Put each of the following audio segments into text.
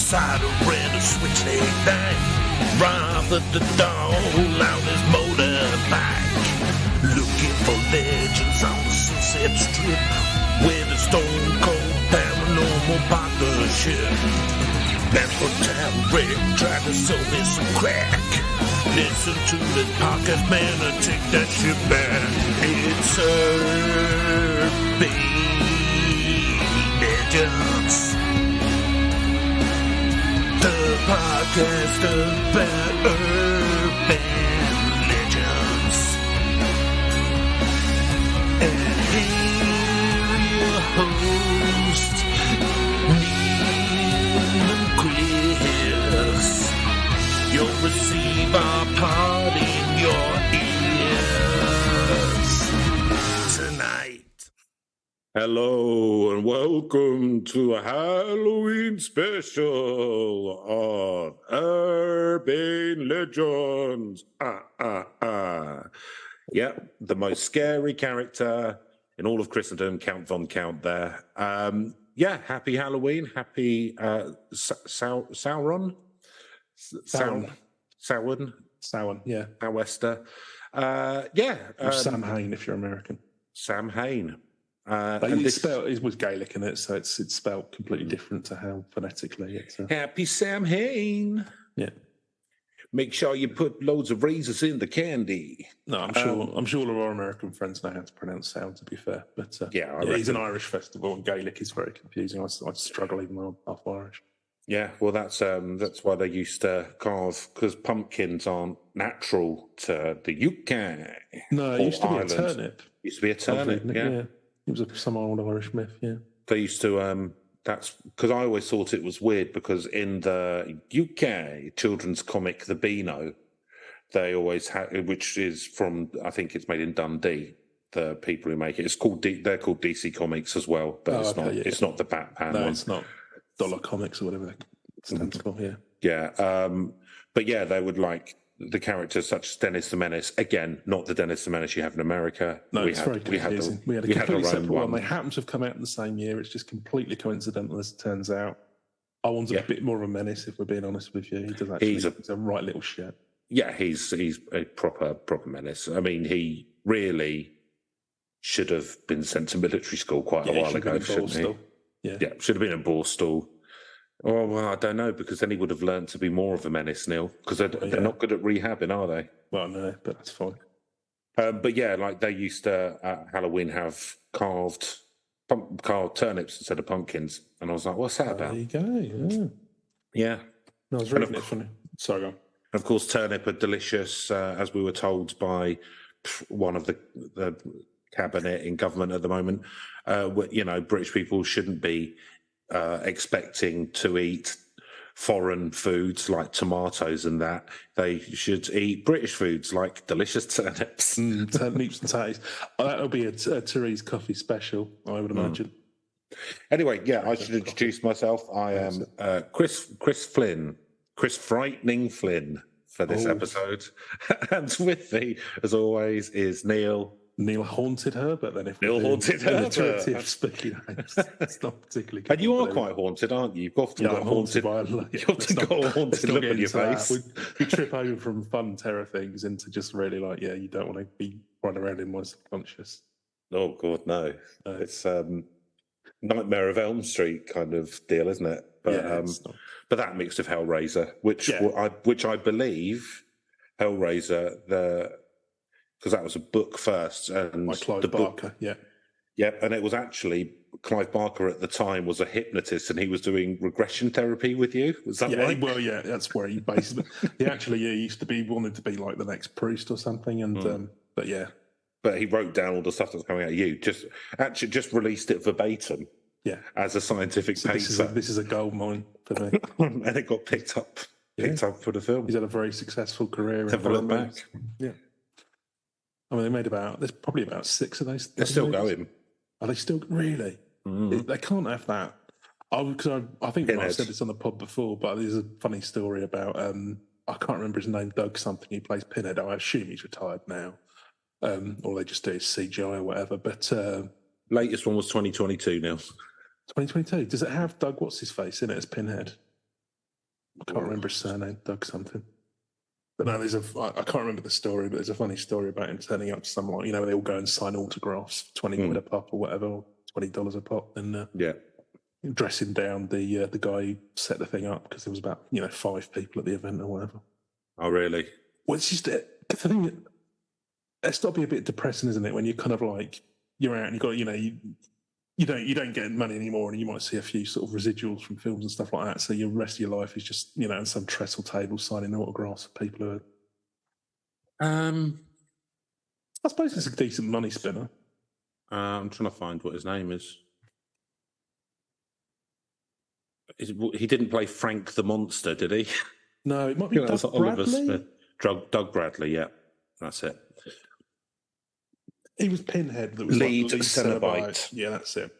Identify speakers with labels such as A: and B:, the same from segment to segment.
A: cider and a switchblade knife. Ride the dawn on his motorbike. Looking for legends on the Sunset Strip with a stone cold paranormal partnership. Member Town Rick tried to sell me some crack. Listen to the podcast, man, and take that shit back. It's Urban Legends, the podcast about urban legends. And here your host, Neil and Chris. You'll receive our pod in your ears tonight.
B: Hello and welcome to a Halloween special of Urban Legends. Yeah, the most scary character in all of Christendom, Count Von Count there. Happy Halloween, happy Sauron? Samhain, yeah. Sou'wester.
C: Sam Hain if you're American.
B: Sam Hain.
C: It was Gaelic in it, so it's spelled completely different to how phonetically it's.
B: Happy Sam Hain.
C: Yeah.
B: Make sure you put loads of raisins in the candy.
C: No, I'm sure all of our American friends know how to pronounce sound, to be fair. But he's an Irish festival, and Gaelic is very confusing. I struggle even though I'm half Irish.
B: Yeah, well, that's why they used to carve, because pumpkins aren't natural to the UK.
C: No, it used to
B: Ireland.
C: Be a turnip.
B: Used to be a turnip, yeah.
C: It was some old Irish myth, yeah.
B: They used to, that's because I always thought it was weird, because in the UK children's comic, The Beano, they always had, which is from, I think it's made in Dundee, the people who make it. It's called, they're called DC Comics as well, but it's not the Batman one.
C: No, it's not. Dollar Comics or whatever that stands for, yeah.
B: Yeah, but yeah, they would like the characters such as Dennis the Menace. Again, not the Dennis the Menace you have in America.
C: No, it's very confusing. We had a completely separate one. They happen to have come out in the same year. It's just completely coincidental, as it turns out. I wanted a bit more of a menace, if we're being honest with you. He does actually. He's a right little shit.
B: Yeah, he's a proper menace. I mean, he really should have been sent to military school quite a while ago, shouldn't he? Yeah, should have been in Borstal. Oh, well, I don't know, because then he would have learned to be more of a menace, Neil, because they're not good at rehabbing, are they?
C: Well, no, but that's fine.
B: But yeah, like they used to, at Halloween, have carved turnips instead of pumpkins. And I was like, what's that about?
C: There you go,
B: yeah.
C: No, I was reading it funny. Sorry, go on.
B: Of course, turnip are delicious, as we were told by one of the cabinet in government at the moment. British people shouldn't be expecting to eat foreign foods like tomatoes and that. They should eat British foods like delicious turnips.
C: Turnips and tatties. That'll be a Therese coffee special, I would imagine.
B: Anyway, I should introduce myself. I am Chris Frightening Flynn for this episode. And with me, as always, is Neil.
C: Neil Haunted Herbert, then.
B: Neil Haunted Herbert.
C: Spooky names. It's not particularly good.
B: And you are quite haunted, aren't you? You've often got haunted. You've often got a haunted look on your face.
C: We trip over from fun terror things into just really you don't want to be running around in my subconscious.
B: Oh, God, no. It's Nightmare of Elm Street kind of deal, isn't it? But but that mixed with Hellraiser, which I believe Hellraiser, because that was a book first, and
C: by Clive Barker,
B: and it was actually Clive Barker at the time was a hypnotist, and he was doing regression therapy with you. Was that right?
C: Well, that's where he basically he used to be wanted to be like the next Proust or something, and but
B: he wrote down all the stuff that was coming out of you. Just released it verbatim, as a scientific paper.
C: This is a gold mine for me,
B: and it got picked up for the film.
C: He's had a very successful career.
B: Have a look back,
C: I mean, there's probably about 6 of those.
B: They're still going.
C: Are they still really? They can't have that. Because I think I've said this on the pod before, but there's a funny story about I can't remember his name, Doug something. He plays Pinhead. I assume he's retired now, or they just do his CGI or whatever. But
B: latest one was 2022 now.
C: 2022. Does it have Doug? What's his face in it as Pinhead? I can't remember his surname, Doug something. But no, I can't remember the story, but there's a funny story about him turning up to someone, you know, they all go and sign autographs, 20 quid a pop or whatever, or $20 a pop, and dressing down the guy who set the thing up, because there was about, 5 people at the event or whatever.
B: Oh, really?
C: Well, it's just the thing that it's got to be a bit depressing, isn't it? When you're kind of like, you're out and you got, you don't get money anymore, and you might see a few sort of residuals from films and stuff like that. So your rest of your life is just, on some trestle table signing autographs for people who are. I suppose it's a decent money spinner.
B: I'm trying to find what his name is. He didn't play Frank the Monster, did he?
C: No, it might be Doug Bradley.
B: Doug Bradley, yeah, that's it.
C: He was Pinhead. That was
B: lead
C: Cenobite. Yeah, that's it.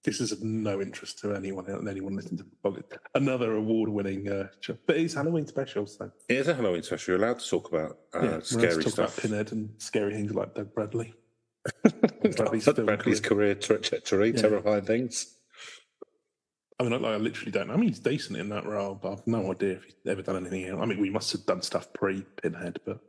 C: This is of no interest to anyone listening to the another award-winning, but it's Halloween special. So
B: it is a Halloween special. You're allowed to talk about scary stuff.
C: About Pinhead and scary things like Doug Bradley.
B: Bradley's career trajectory, terrifying things.
C: I mean, I literally don't know. I mean, he's decent in that role, but I've no idea if he's ever done anything else. I mean, we must have done stuff pre-Pinhead, but...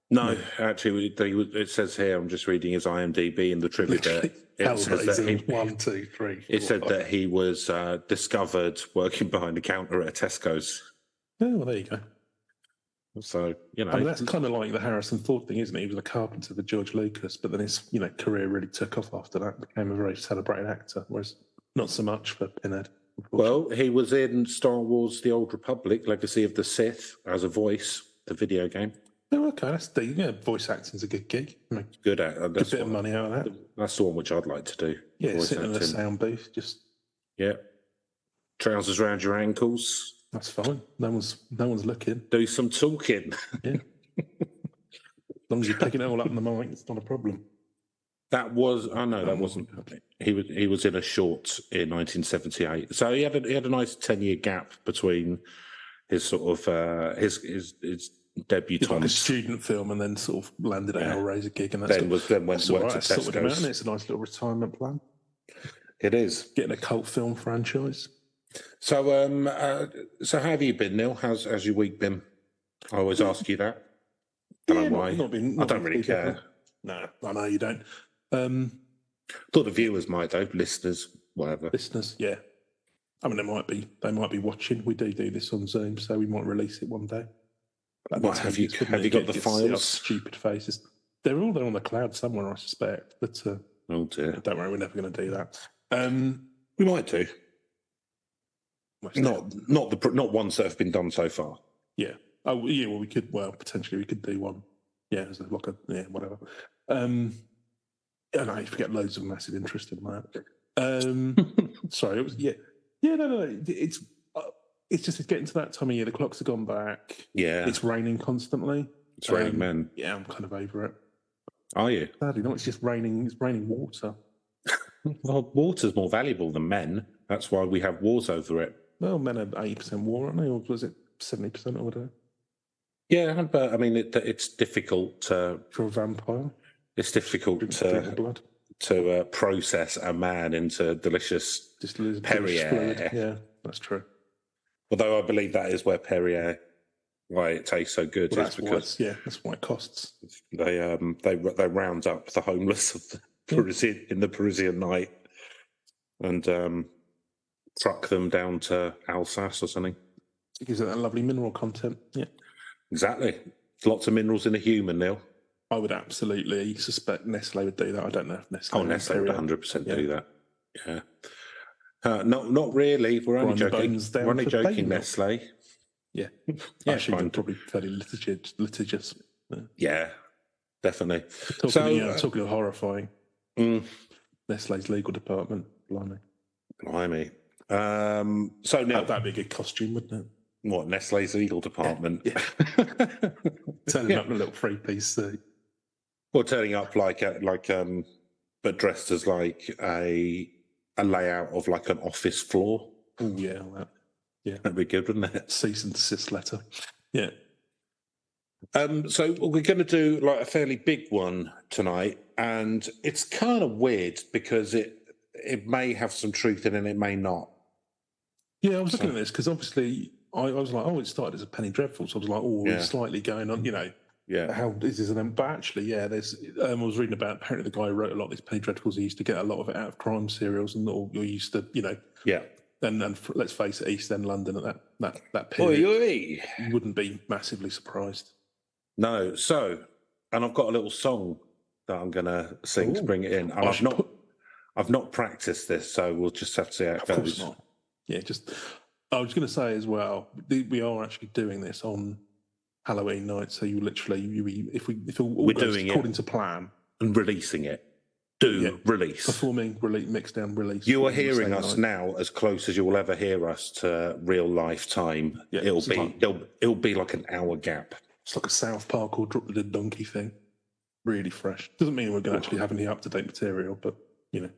B: No, actually, it says here, I'm just reading his IMDb in the trivia bit. It says that he,
C: 1, 2, 3, 4,
B: it said that he was discovered working behind a counter at a Tesco's.
C: Oh, well, there you go.
B: So,
C: I mean, that's kind of like the Harrison Ford thing, isn't it? He was a carpenter for George Lucas, but then his, career really took off after that. Became a very celebrated actor, whereas not so much for Pinhead.
B: Well, he was in Star Wars: The Old Republic, Legacy of the Sith, as a voice, the video game.
C: Oh, okay, that's voice acting's a good gig.
B: Good at
C: a bit of money out of that.
B: That's the one which I'd like to do.
C: Yeah, sitting in a sound booth, just
B: trousers around your ankles.
C: That's fine. No one's looking.
B: Do some talking.
C: Yeah. As long as you're picking it all up in the mic, it's not a problem.
B: That was that wasn't. He was in a short in 1978, so he had a nice 10-year gap between his sort of his debutante,
C: like a student film, and then sort of landed at Hellraiser gig, and
B: then went to Tesco's.
C: It's a nice little retirement plan.
B: It is
C: getting a cult film franchise.
B: So so how have you been, Neil? How's your week been? I always ask you that. I don't know why. I don't really care.
C: No, I know you don't.
B: Thought the viewers might, though. Listeners, whatever.
C: Listeners, yeah. I mean, they might be watching. We do this on Zoom, so we might release it one day.
B: What, have you got the files?
C: Stupid faces. They're all there on the cloud somewhere, I suspect. But
B: oh dear,
C: don't worry, we're never going to do that.
B: We might do. Not ones that have been done so far.
C: Yeah. Oh, yeah. Well, we could. Well, potentially, we could do one. Yeah, as like a whatever. I know you get loads of massive interest in that. Sorry, it was no. It's just getting to that time of year. The clocks have gone back.
B: Yeah,
C: it's raining constantly.
B: It's raining men.
C: Yeah, I'm kind of over it.
B: Are you?
C: Sadly, no. It's just raining. It's raining water.
B: Well, water's more valuable than men. That's why we have wars over it.
C: Well, men are 80% war, aren't they? Or was it 70% or whatever?
B: Yeah, but I mean, it's difficult for
C: a vampire.
B: It's difficult to process a man into delicious Perrier.
C: Yeah, that's true.
B: Although I believe that is where Perrier, why it tastes so good,
C: is because that's why it costs.
B: They round up the homeless of the in the Parisian night and truck them down to Alsace or something.
C: It gives it that lovely mineral content. Yeah,
B: exactly. Lots of minerals in a human, Neil.
C: I would absolutely suspect Nestle would do that. I don't know if Nestle.
B: Oh, Nestle would 100% do that. Yeah. Not really. We're only joking. We're only joking, Nestle.
C: Yeah. Actually, they're probably fairly litigious.
B: Yeah, definitely.
C: Talking of horrifying. Nestle's legal department.
B: Blimey. So now
C: that'd be a good costume, wouldn't it?
B: What, Nestle's legal department?
C: Yeah. Turning up in a little 3-piece suit.
B: Well, turning up but dressed as like a layout of like an office floor.
C: Oh yeah,
B: that'd be good, wouldn't it?
C: Cease and desist letter. Yeah.
B: So we're going to do like a fairly big one tonight, and it's kind of weird because it may have some truth in it, and it may not.
C: Yeah, I was looking at this because obviously I was like, oh, it started as a penny dreadful, so I was like, oh,
B: Yeah.
C: it's slightly going on, you know.
B: Yeah.
C: How is this? But actually, yeah, there's. I was reading about apparently the guy who wrote a lot of these penny dreadfuls. He used to get a lot of it out of crime serials, and or used to, you know.
B: Yeah.
C: And let's face it, East End London at that period,
B: Oi.
C: you wouldn't be massively surprised.
B: No. So, and I've got a little song that I'm going to sing to bring it in. And I've not practiced this, so we'll just have to see how it goes.
C: Of course not. Yeah, I was going to say as well, we are actually doing this on Halloween night, so you literally, if all
B: We're
C: goes
B: doing
C: according
B: it
C: to plan,
B: and releasing it. Release.
C: Performing, mix down, release.
B: You are hearing us now as close as you will ever hear us to real life time. Yeah, it'll be like an hour gap.
C: It's like a South Park or Drop the Donkey thing. Really fresh. Doesn't mean we're going to actually have any up to date material, but you know.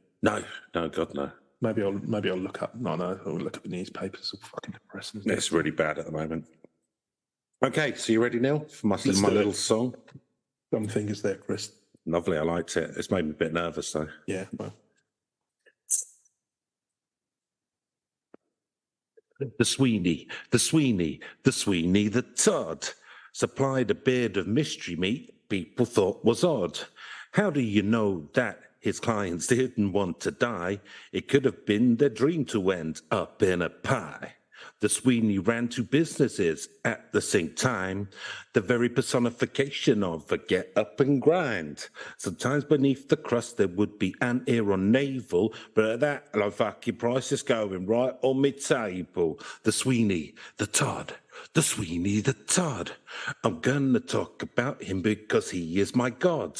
B: No, God no.
C: Maybe I'll look up. No, I'll look up the newspapers. It's all fucking depressing.
B: It's really bad at the moment. Okay, so you ready, Neil, for my little song?
C: Some fingers there, Chris.
B: Lovely, I liked it. It's made me a bit nervous, though.
C: Yeah, well.
A: The Sweeney the Todd supplied a bit of mystery meat people thought was odd. How do you know that his clients didn't want to die? It could have been their dream to end up in a pie. The Sweeney ran two businesses at the same time, the very personification of a get up and grind. Sometimes beneath the crust there would be an ear on navel, but at that, like fucking price is going right on my table. The Sweeney the Todd. The Sweeney the Todd. I'm gonna talk about him because he is my god.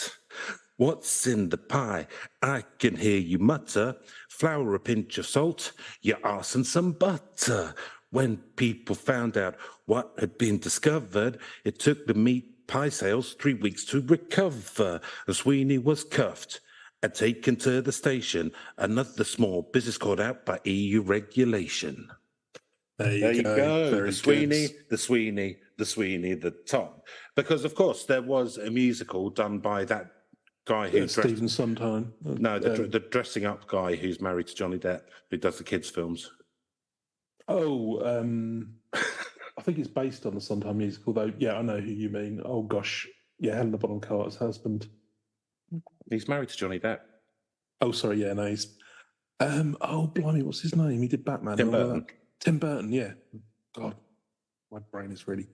A: What's in the pie? I can hear you mutter. Flour, a pinch of salt, your arse and some butter. When people found out what had been discovered, it took the meat pie sales 3 weeks to recover. And Sweeney was cuffed and taken to the station. Another small business caught out by EU regulation.
B: There you go. The Sweeney the Todd. Because, of course, there was a musical done by that guy who
C: Stephen Sondheim.
B: No, the dressing up guy who's married to Johnny Depp, who does the kids' films.
C: Oh, I think it's based on the Sondheim musical, though. Yeah, I know who you mean. Oh gosh, yeah, Helena Bonham Carter's husband.
B: He's married to Johnny Depp.
C: Oh, sorry, yeah, no, he's. Oh, blimey, what's his name? He did Batman.
B: Tim Burton.
C: Tim Burton, yeah. God, my brain is really.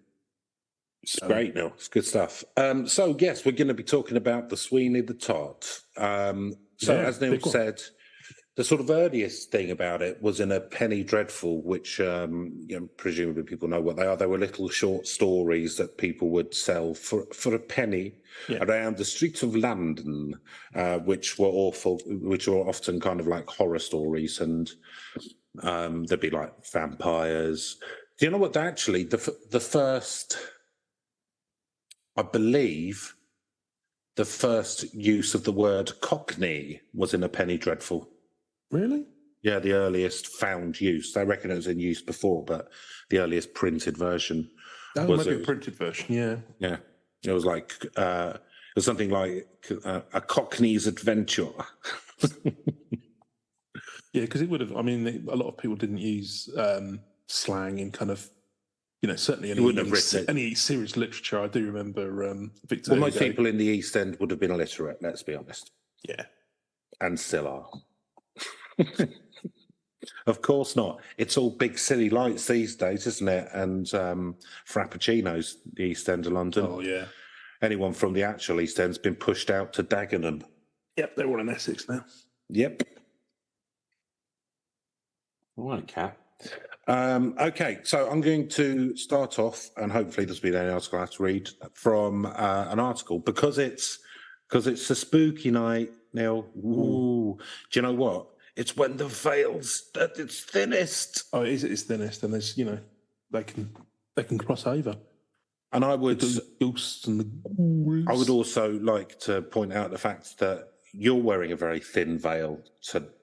B: It's great, Neil. It's good stuff. So, yes, we're going to be talking about the Sweeney the Todd. As Neil said, the sort of earliest thing about it was in a penny dreadful, which presumably people know what they are. They were little short stories that people would sell for a penny around the streets of London, which were often kind of like horror stories, and there'd be like vampires. Do you know what? Actually, the first. I believe the first use of the word Cockney was in a penny dreadful.
C: Really?
B: Yeah, the earliest found use. I reckon it was in use before, but the earliest printed version
C: was maybe a printed version. Yeah,
B: yeah. It was like it was something like a Cockney's adventure.
C: Yeah, because it would have. I mean, a lot of people didn't use slang in kind of. Certainly any serious literature. I do remember Victor.
B: Well, most people in the East End would have been illiterate, let's be honest.
C: Yeah.
B: And still are. Of course not. It's all big silly lights these days, isn't it? And Frappuccinos, the East End of London.
C: Oh, yeah.
B: Anyone from the actual East End's been pushed out to Dagenham.
C: Yep, they're all in Essex now.
B: Yep. All right, Kat. Okay, so I'm going to start off, and hopefully there's been any article I have to read from an article because it's a spooky night, Neil. Ooh. Do you know what? It's when the veil's at its thinnest.
C: Oh, it is at its thinnest, and there's they can cross over.
B: And I would
C: ghosts and the ghouls.
B: I would also like to point out the fact that you're wearing a very thin veil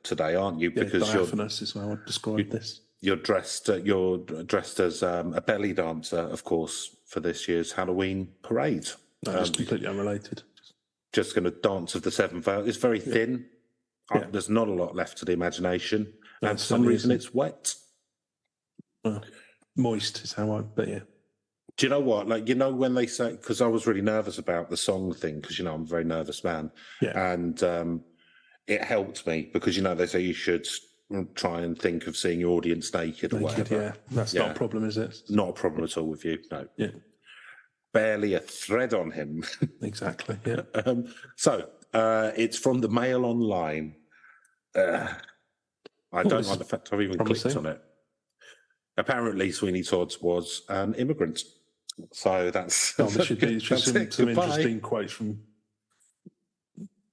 B: today, aren't you?
C: Because diaphanous is how I describe this.
B: You're dressed as a belly dancer, of course, for this year's Halloween parade.
C: No, it's completely unrelated.
B: Just going to dance with the seven veil. It's very thin. There's not a lot left to the imagination. And for some reason, it's wet.
C: Well, moist is how but yeah.
B: Do you know what? Like, when they say, because I was really nervous about the song thing, because, I'm a very nervous man.
C: Yeah.
B: And it helped me because, they say you should try and think of seeing your audience naked or whatever.
C: Yeah. That's not a problem, is it?
B: Not a problem at all with you, no.
C: Yeah.
B: Barely a thread on him.
C: Exactly, yeah.
B: So, it's from the Mail Online. I don't like the fact I've even clicked on it. Apparently, Sweeney Todd was an immigrant. So that's...
C: there should be some interesting quotes from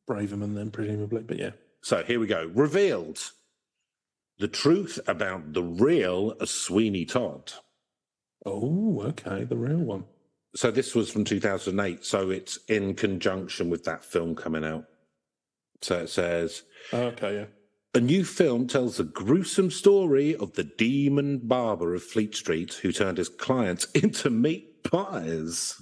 C: Braverman then, presumably, but yeah.
B: So here we go. Revealed. The truth about the real Sweeney Todd.
C: Oh, okay, the real one.
B: So this was from 2008, so it's in conjunction with that film coming out. So it says...
C: Oh, okay, yeah.
B: A new film tells the gruesome story of the demon barber of Fleet Street who turned his clients into meat pies.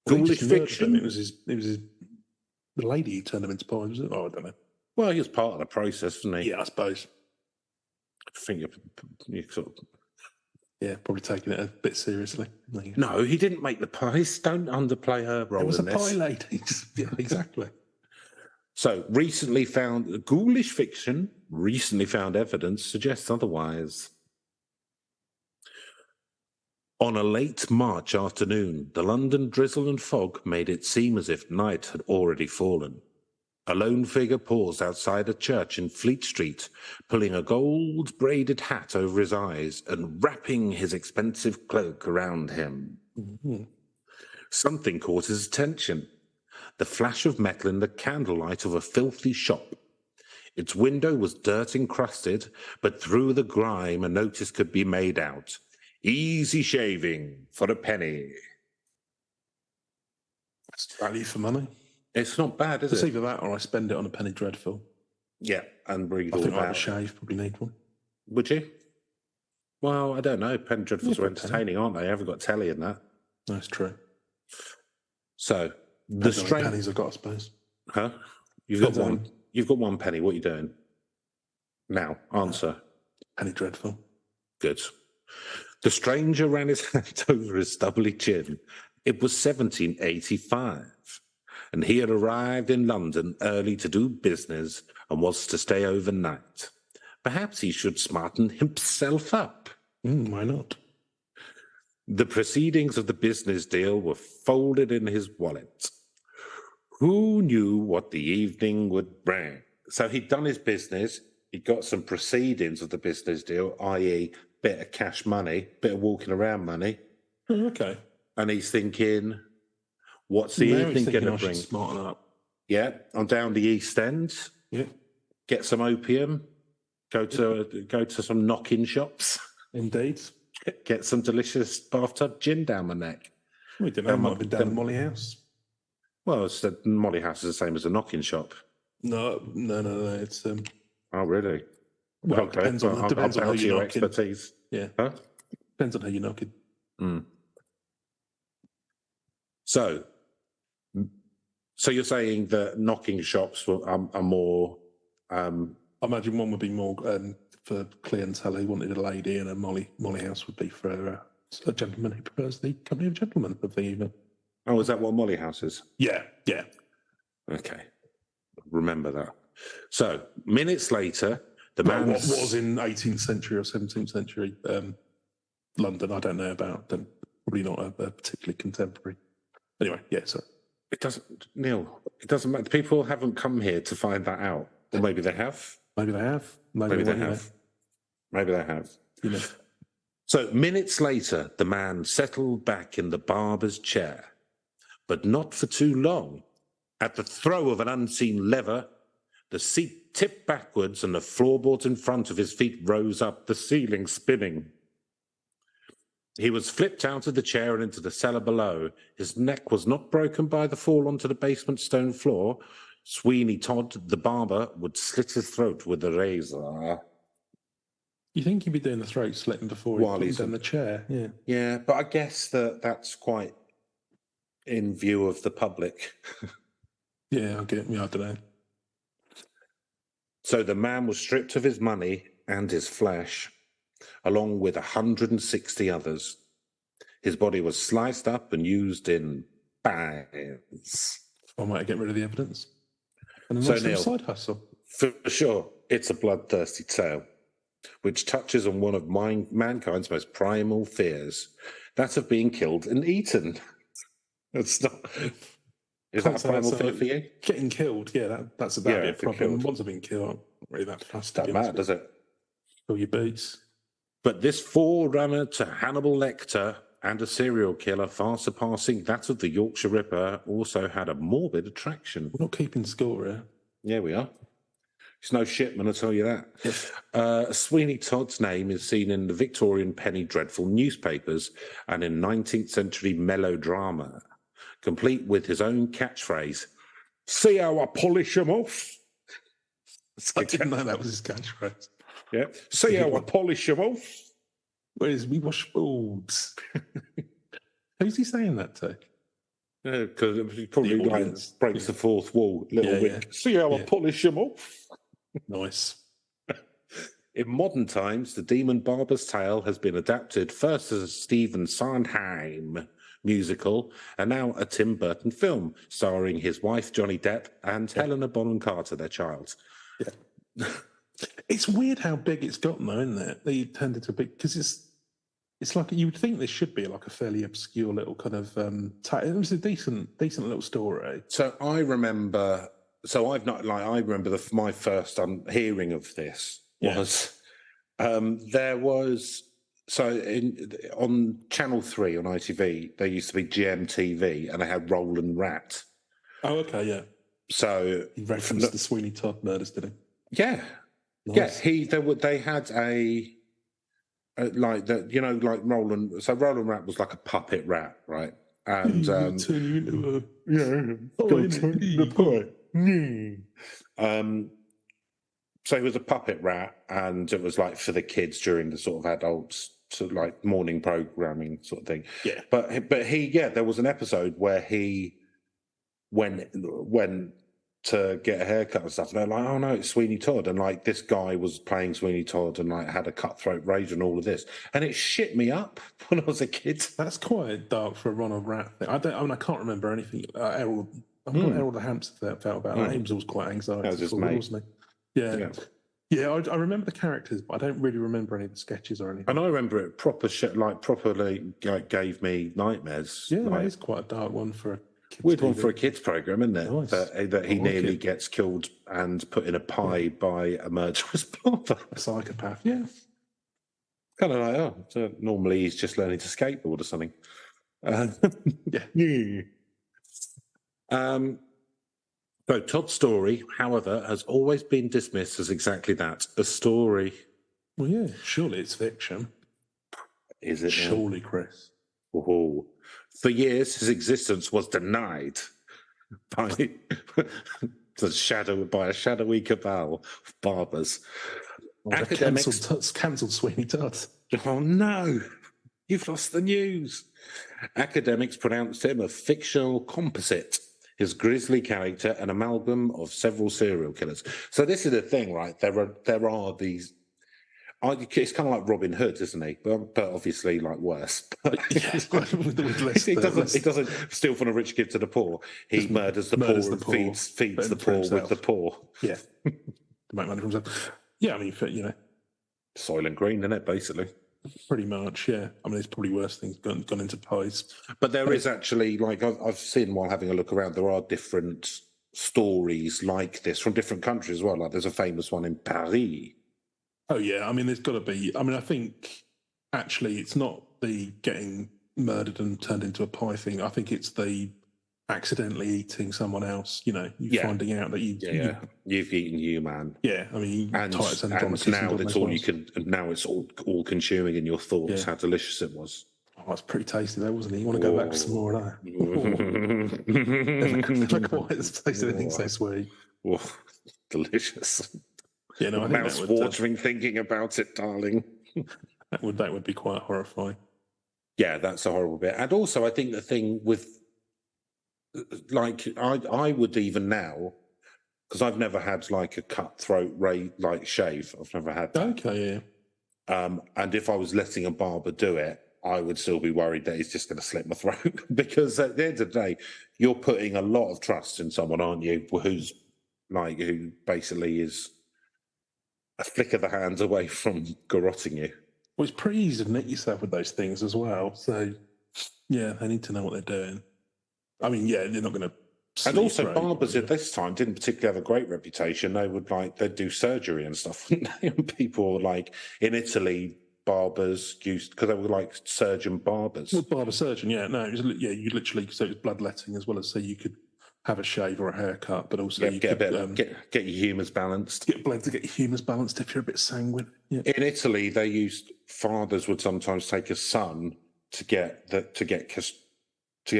B: Ghoulish fiction.
C: It was the lady who turned them into pies, was it? Oh, I don't know.
B: Well, he was part of the process, wasn't he?
C: Yeah, I suppose.
B: I think you sort of...
C: Yeah, probably taking it a bit seriously.
B: No, he didn't make the pies. Don't underplay her role in this.
C: It was a pie lady. Yeah, exactly.
B: So, ghoulish fiction, recently found evidence suggests otherwise. On a late March afternoon, the London drizzle and fog made it seem as if night had already fallen. A lone figure paused outside a church in Fleet Street, pulling a gold-braided hat over his eyes and wrapping his expensive cloak around him. Mm-hmm. Something caught his attention. The flash of metal in the candlelight of a filthy shop. Its window was dirt encrusted, but through the grime a notice could be made out. Easy shaving for a penny.
C: That's value for money.
B: It's not bad, is it?
C: It's either that or I spend it on a penny dreadful.
B: Yeah, and breathe
C: all
B: about it.
C: I think I'd shave, probably need one.
B: Would you? Well, I don't know. Penny dreadfuls are entertaining, aren't they? I haven't got telly in that.
C: That's true.
B: So...
C: The pennies I've got, I suppose.
B: Huh? You've got one. You've got one penny. What are you doing? Now, answer.
C: Penny dreadful.
B: Good. The stranger ran his hand over his stubbly chin. It was 1785, and he had arrived in London early to do business and was to stay overnight. Perhaps he should smarten himself up.
C: Why not?
B: The proceedings of the business deal were folded in his wallet. Who knew what the evening would bring? So he'd done his business. He'd got some proceedings of the business deal, i.e. bit of cash money, bit of walking around money.
C: Okay.
B: And he's thinking, what's the evening going to bring?
C: Smarten up.
B: Yeah, I'm down the East End.
C: Yeah.
B: Get some opium. Go to some knock-in shops.
C: Indeed.
B: Get some delicious bathtub gin down my neck.
C: We didn't know. Might have been down the Molly House.
B: Well, the Molly House is the same as a knock-in shop.
C: No. It's
B: Oh, really?
C: Well,
B: okay.
C: depends on how you're knocking.
B: Expertise.
C: Yeah.
B: Huh?
C: Depends on how you're knocking.
B: So you're saying that knocking shops are more...
C: I imagine one would be more for clientele who wanted a lady, and a Molly House would be for a gentleman who prefers the company of gentlemen of the evening.
B: Oh, is that what Molly House is?
C: Yeah.
B: Okay. Remember that. So, minutes later, the man...
C: What was in 18th century or 17th century London, I don't know about. Probably not a particularly contemporary. Anyway, yeah, so...
B: It doesn't matter. People haven't come here to find that out. Or maybe they have.
C: Maybe they have.
B: Maybe they have. Maybe they have.
C: You know.
B: So, minutes later, the man settled back in the barber's chair. But not for too long. At the throw of an unseen lever, the seat tipped backwards and the floorboards in front of his feet rose up, the ceiling spinning. He was flipped out of the chair and into the cellar below. His neck was not broken by the fall onto the basement stone floor. Sweeney Todd, the barber, would slit his throat with a razor.
C: You think he'd be doing the throat slitting before he's in the chair? Yeah.
B: Yeah, but I guess that's quite in view of the public.
C: Yeah, I don't know.
B: So the man was stripped of his money and his flesh. along with 160 others. His body was sliced up and used in bags.
C: I might get rid of the evidence. And a
B: So,
C: nice little
B: Neil,
C: side hustle.
B: For sure, it's a bloodthirsty tale, which touches on one of mankind's most primal fears, that of being killed and eaten. That's not... Is that a primal fear for you?
C: Getting killed, yeah, that'd be a problem. Once I've been killed, I'm not really that fussed.
B: Doesn't matter, does it?
C: Fill your boots.
B: But this forerunner to Hannibal Lecter and a serial killer far surpassing that of the Yorkshire Ripper also had a morbid attraction.
C: We're not keeping score here.
B: Yeah, we are. It's no shitman, I'll tell you that. Sweeney Todd's name is seen in the Victorian penny dreadful newspapers and in 19th century melodrama, complete with his own catchphrase, "See how I polish him off."
C: I didn't know that was his catchphrase.
B: Yeah. "See how I polish him off."
C: Whereas we wash boobs. Who's he saying that to?
B: Because he probably breaks the fourth wall. Little Rick. "See how I polish him off."
C: Nice.
B: In modern times, the Demon Barber's Tale has been adapted first as a Stephen Sondheim musical and now a Tim Burton film starring his wife Johnny Depp and Helena Bonham Carter, their child.
C: Yeah. It's weird how big it's gotten, though, isn't it? They turned into big because it's like you would think this should be like a fairly obscure little kind of. It was a decent little story.
B: So I remember. So I've not like I remember my first hearing of this was there was on Channel 3 on ITV there used to be GMTV and they had Roland Rat.
C: Oh, okay, yeah.
B: So
C: he referenced the Sweeney Todd murders, did he?
B: Yeah, nice. Yeah. They had like that, you know, like Roland. So Roland Rat was like a puppet rat, right? And
C: turn you into
B: the pie. So he was a puppet rat, and it was like for the kids during the sort of adults sort of like morning programming sort of thing.
C: Yeah.
B: But there was an episode where he went to get a haircut and stuff, and they're like, "Oh no, it's Sweeney Todd," and like this guy was playing Sweeney Todd and like had a cutthroat rage and all of this, and it shit me up when I was a kid.
C: That's quite dark for a Ronald Rat thing. I can't remember anything. Errol the hamster felt about that. He was always quite anxiety.
B: That was his mate.
C: Wasn't he? Yeah. I remember the characters, but I don't really remember any of the sketches or anything.
B: And I remember it properly gave me nightmares.
C: Yeah, that is quite a dark one for a kids'
B: weird one for a kids program, isn't it?
C: Nice.
B: That he nearly gets killed and put in a pie by a murderous barber.
C: A psychopath, yeah.
B: Kind of like, so normally he's just learning to skateboard or something.
C: Yeah.
B: So Todd's story, however, has always been dismissed as exactly that, a story.
C: Well, yeah, surely it's fiction.
B: Is it?
C: Surely, Chris.
B: Oh. For years, his existence was denied by a shadowy cabal of barbers.
C: Cancelled Sweeney Todd.
B: Oh no, you've lost the news. Academics pronounced him a fictional composite, his grisly character an amalgam of several serial killers. So this is the thing, right? There are these. It's kind of like Robin Hood, isn't he? But obviously, like worse. He doesn't steal from the rich, give to the poor. He murders the poor and feeds the poor with the poor.
C: Yeah, to make money for himself. Yeah, I mean, you know,
B: Soylent Green, isn't it? Basically,
C: pretty much. Yeah, I mean, there's probably worse things gone into pies.
B: But there is actually, like I've seen while having a look around, there are different stories like this from different countries as well. Like there's a famous one in Paris.
C: Oh yeah, I mean, there's got to be. I mean, I think actually it's not the getting murdered and turned into a pie thing. I think it's the accidentally eating someone else. You know, finding out that
B: you've eaten you, man.
C: Yeah, I mean,
B: and now it's all you can. Now it's all consuming in your thoughts. Yeah. How delicious it was.
C: Oh, that's pretty tasty, though, wasn't it? You want to go back for some more of that? Never quite tasted anything so sweet.
B: Oh, delicious.
C: Yeah, no, I think
B: mouth's watering thinking about it, darling.
C: that would be quite horrifying.
B: Yeah, that's a horrible bit. And also, I think the thing with, like, I would even now, because I've never had like a cutthroat shave. I've never had that.
C: Okay, yeah.
B: And if I was letting a barber do it, I would still be worried that he's just going to slit my throat because at the end of the day, you're putting a lot of trust in someone, aren't you? Who basically is a flick of the hands away from garrotting you.
C: Well, it's pretty easy to nick yourself with those things as well. So, yeah, they need to know what they're doing. I mean, yeah, they're not going to.
B: And also, barbers at this time didn't particularly have a great reputation. They'd do surgery and stuff, wouldn't they? And people in Italy, barbers used, because they were like surgeon barbers.
C: Well, barber surgeon, yeah. No, you literally, so it was bloodletting as well as so you could have a shave or a haircut, but also
B: get your humours balanced.
C: Get your humours balanced if you're a bit sanguine. Yeah.
B: In Italy, fathers would sometimes take a son to get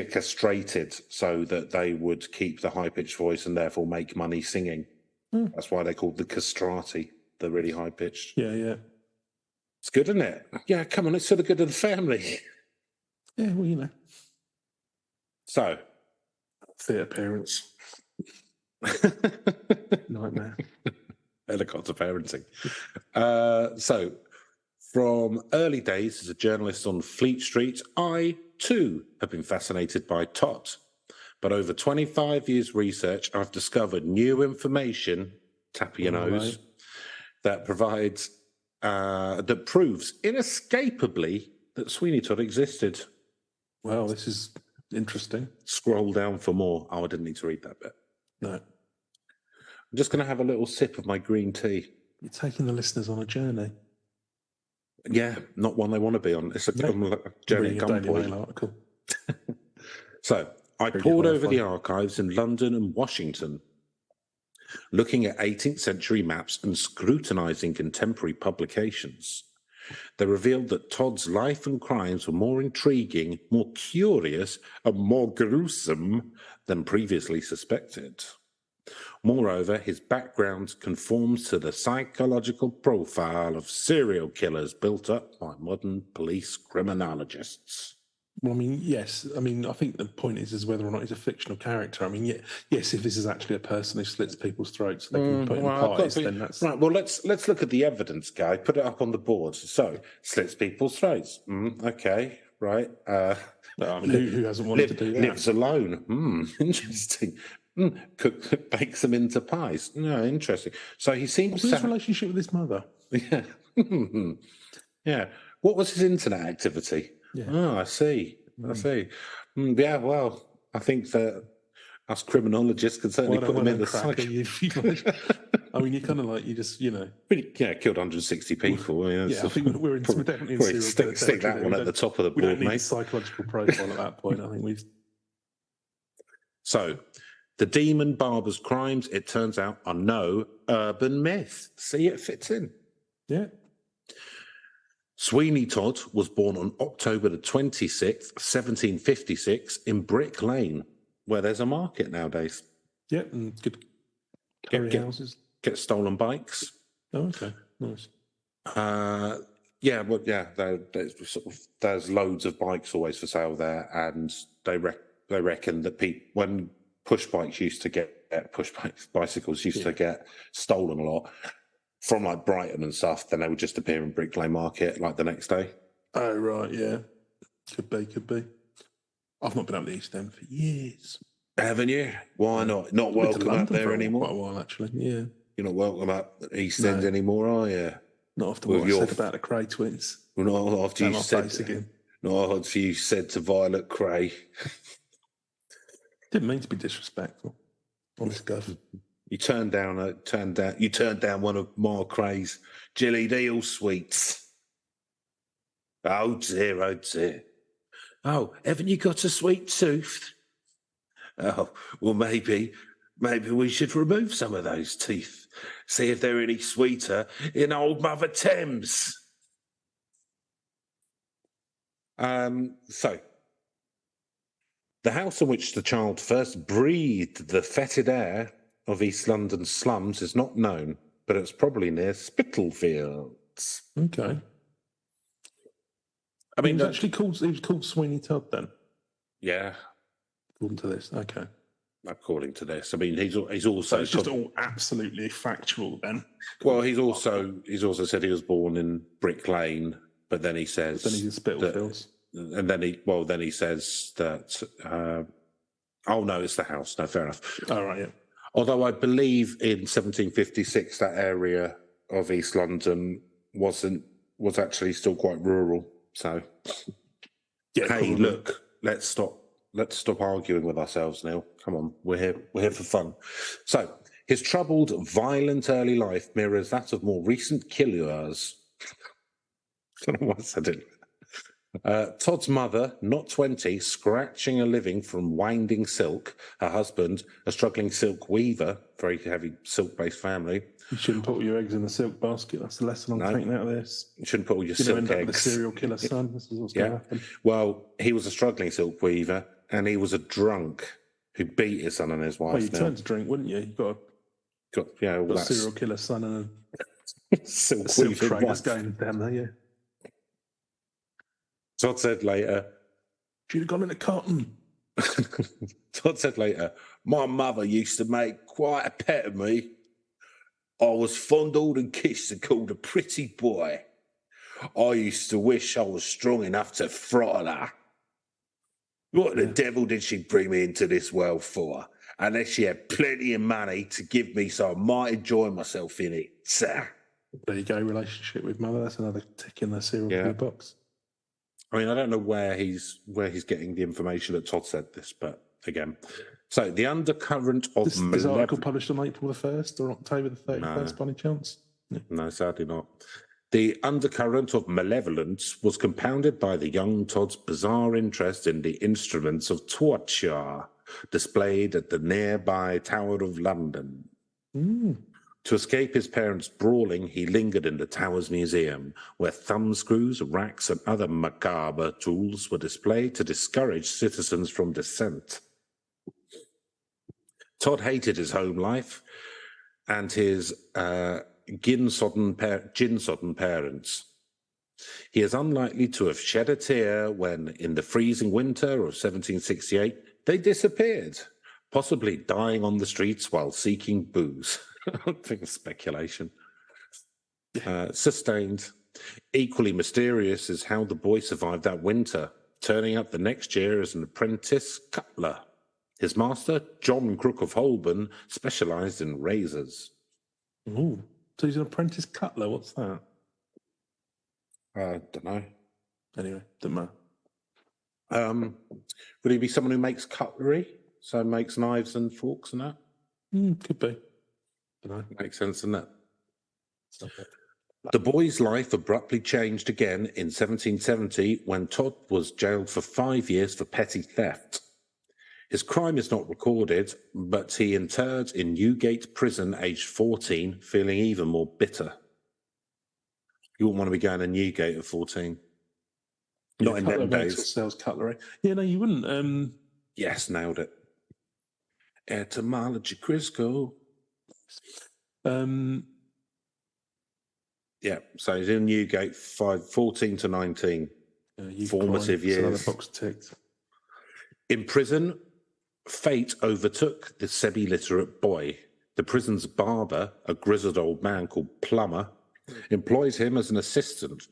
B: castrated so that they would keep the high-pitched voice and therefore make money singing. That's why they're called the castrati, the really high-pitched.
C: Yeah.
B: It's good, isn't it? Yeah, come on, it's sort of good to the family.
C: Yeah, well, you know.
B: So,
C: theatre parents. Nightmare.
B: Helicopter parenting. So, from early days as a journalist on Fleet Street, I, too, have been fascinated by Todd. But over 25 years' research, I've discovered new information, tap your nose, that proves inescapably that Sweeney Todd existed.
C: Well, this is interesting.
B: Scroll down for more. Oh, I didn't need to read that bit.
C: No.
B: I'm just going to have a little sip of my green tea.
C: You're taking the listeners on a journey.
B: Yeah, not one they want to be on. It's a journey at gunpoint. So, I pored over the archives in London and Washington, looking at 18th century maps and scrutinising contemporary publications. They revealed that Todd's life and crimes were more intriguing, more curious, and more gruesome than previously suspected. Moreover, his background conforms to the psychological profile of serial killers built up by modern police criminologists.
C: Well, I mean, yes. I mean, I think the point is whether or not he's a fictional character. I mean, yes, if this is actually a person who slits people's throats, they can put in pies, then that's...
B: Right, well, let's look at the evidence, Guy. Put it up on the board. So, slits people's throats. Okay, right.
C: I mean, who hasn't wanted to do that?
B: Lives alone. Interesting. Bakes them into pies. No, interesting. So he seems
C: What's his relationship with his mother?
B: Yeah. Yeah. What was his internet activity?
C: Yeah.
B: Oh, I see. Yeah, well, I think that us criminologists can certainly put them in the cycle.
C: I mean, you're kind of like, you just, you know.
B: Yeah, killed 160 people.
C: Yeah, I think we're definitely in serial
B: stick that one at the top of the board,
C: we don't need
B: mate.
C: A psychological profile at that point. I think we've...
B: So, the demon barber's crimes, it turns out, are no urban myth. See, it fits in.
C: Yeah.
B: Sweeney Todd was born on October the 26th, 1756, in Brick Lane, where there's a market nowadays.
C: Yeah, and good curry houses.
B: Get stolen bikes.
C: Oh, okay. Nice.
B: There's loads of bikes always for sale there, and they reckon that when bicycles used to get stolen a lot from like Brighton and stuff, then they would just appear in Brick Lane Market like the next day.
C: Oh, right, yeah. Could be. I've not been up the East End for years.
B: Haven't you? Why not? Not welcome up there anymore?
C: Quite a while, actually, yeah.
B: You're not welcome up the East End anymore, are you?
C: Not after what I said about the Cray twins.
B: Well, not after you said to Violet Cray.
C: Didn't mean to be disrespectful. Honest Gov.
B: You turned down one of Mark Cray's Jelly Deal sweets. Oh dear. Oh, haven't you got a sweet tooth? Oh, well, maybe we should remove some of those teeth. See if they're any sweeter in old Mother Thames. So, the house in which the child first breathed the fetid air of East London slums is not known, but it's probably near Spitalfields.
C: Okay. I mean, he was called Sweeney Todd then?
B: Yeah.
C: According to this, okay.
B: according to this. I mean, he's also...
C: So it's just all absolutely factual then?
B: Well, he's also said he was born in Brick Lane, but then he says...
C: Then he's in Spitalfields.
B: And then he says that... oh, no, it's the house. No, fair enough.
C: All right, yeah.
B: Although I believe in 1756 that area of East London was actually still quite rural. So,
C: yeah,
B: hey, probably. Look, let's stop arguing with ourselves, Neil. Come on, we're here for fun. So, his troubled, violent early life mirrors that of more recent killers. I don't know what I said. Todd's mother, not 20, scratching a living from winding silk. Her husband, a struggling silk weaver, very heavy silk-based family.
C: You shouldn't put all your eggs in the silk basket. That's the lesson I'm taking out of this.
B: You shouldn't put all your silk
C: eggs. With a serial killer son. This is what's going to happen.
B: Well, he was a struggling silk weaver, and he was a drunk who beat his son and his wife.
C: Well, you turned to drink, wouldn't you? You've got a serial killer son and a silk trade that's going down there, yeah.
B: Todd said later...
C: She'd have gone into cotton.
B: Todd said later, my mother used to make quite a pet of me. I was fondled and kissed and called a pretty boy. I used to wish I was strong enough to throttle her. What the devil did she bring me into this world for? Unless she had plenty of money to give me so I might enjoy myself in it. There
C: you go, relationship with mother. That's another tick in the serial killer box.
B: I mean, I don't know where he's getting the information that Todd said this, but again. So, the undercurrent of...
C: This article published on April the 1st or October the 31st, by any chance?
B: No, sadly not. The undercurrent of malevolence was compounded by the young Todd's bizarre interest in the instruments of torture displayed at the nearby Tower of London. To escape his parents' brawling, he lingered in the Tower's museum, where thumbscrews, racks, and other macabre tools were displayed to discourage citizens from dissent. Todd hated his home life and his gin-sodden parents. He is unlikely to have shed a tear when, in the freezing winter of 1768, they disappeared, possibly dying on the streets while seeking booze. I think it's speculation. Sustained. Equally mysterious is how the boy survived that winter, turning up the next year as an apprentice cutler. His master, John Crook of Holborn, specialised in razors.
C: Ooh, so he's an apprentice cutler. What's that?
B: I don't know.
C: Anyway, doesn't matter.
B: Would he be someone who makes cutlery? So makes knives and forks and that?
C: Could be.
B: Makes sense, doesn't it? The boy's life abruptly changed again in 1770 when Todd was jailed for 5 years for petty theft. His crime is not recorded, but he interred in Newgate Prison aged 14, feeling even more bitter. You wouldn't want to be going to Newgate at 14. Not in them days.
C: Sells cutlery. Yeah, no, you wouldn't.
B: Yes, nailed it. Etymology, Crisco. Yeah, so he's in Newgate 14 to 19. Formative years.
C: Another box ticked.
B: In prison, fate overtook the semi-literate boy. The prison's barber, a grizzled old man called Plummer, employs him as an assistant,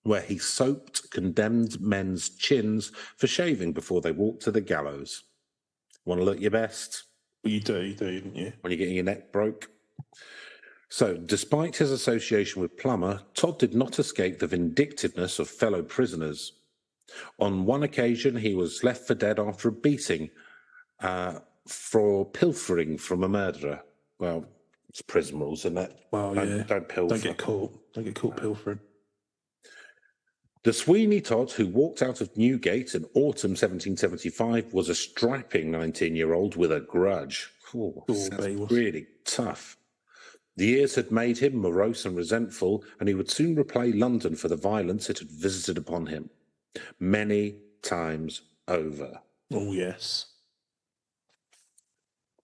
B: where he soaped condemned men's chins for shaving before they walked to the gallows. Want to look your best?
C: Well, you do, don't you?
B: When you're getting your neck broke. So, despite his association with Plummer, Todd did not escape the vindictiveness of fellow prisoners. On one occasion, he was left for dead after a beating for pilfering from a murderer. Well, it's prison rules, isn't it?
C: Well,
B: don't pilfer.
C: Don't get caught pilfering.
B: The Sweeney Todd, who walked out of Newgate in autumn 1775, was a strapping 19-year-old with a grudge. Sounds really tough. The years had made him morose and resentful, and he would soon repay London for the violence it had visited upon him. Many times over.
C: Oh, yes.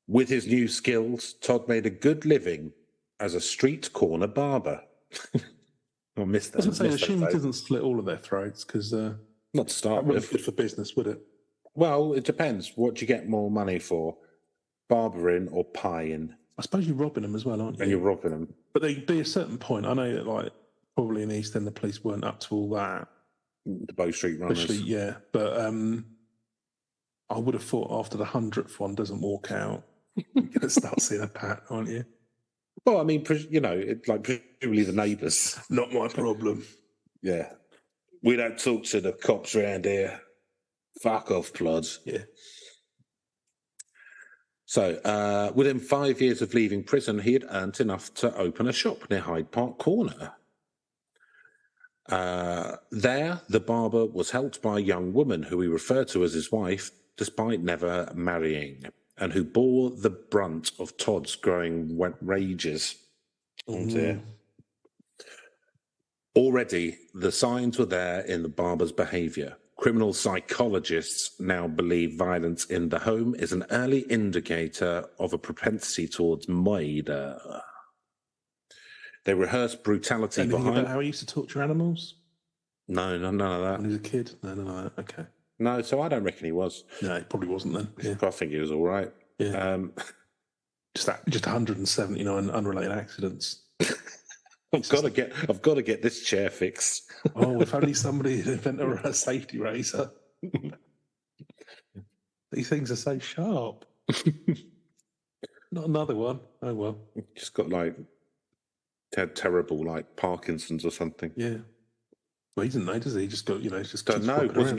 B: With his new skills, Todd made a good living as a street corner barber. I missed that.
C: I was going to say, assume he doesn't slit all of their throats, because
B: not to start
C: that wouldn't
B: with.
C: be good for business, would it?
B: Well, it depends. What do you get more money for? barbering or pieing.
C: I suppose you're robbing them as well, aren't you?
B: And you're robbing them.
C: But there'd be a certain point. I know that, like, probably in the East End, the police weren't up to all that.
B: The Bow Street Runners.
C: Especially, yeah. But I would have thought after the 100th one doesn't walk out, you're going to start seeing a pattern, aren't you?
B: Well, I mean, it's like presumably the neighbours.
C: Not my problem.
B: Yeah. We don't talk to the cops around here. Fuck off, plods.
C: Yeah.
B: So, within 5 years of leaving prison, he had earned enough to open a shop near Hyde Park Corner. There, the barber was helped by a young woman who he referred to as his wife, despite never marrying, and who bore the brunt of Todd's growing rages. Oh dear. Already, the signs were there in the barber's behaviour. Criminal psychologists now believe violence in the home is an early indicator of a propensity towards murder. They rehearse brutality
C: Anything
B: behind...
C: about how he used to torture animals?
B: No, none of that.
C: When he was a kid? No, okay.
B: No, so I don't reckon he was.
C: No, he probably wasn't then. Yeah.
B: I think he was all right.
C: Yeah. Just 179 unrelated accidents.
B: I've got to get this chair fixed.
C: Oh, if only somebody had invented a safety razor. These things are so sharp. Not another one. Oh well.
B: Just got terrible Parkinson's or something.
C: Yeah. Well, he didn't know, does he? He just got, just
B: don't know. Wasn't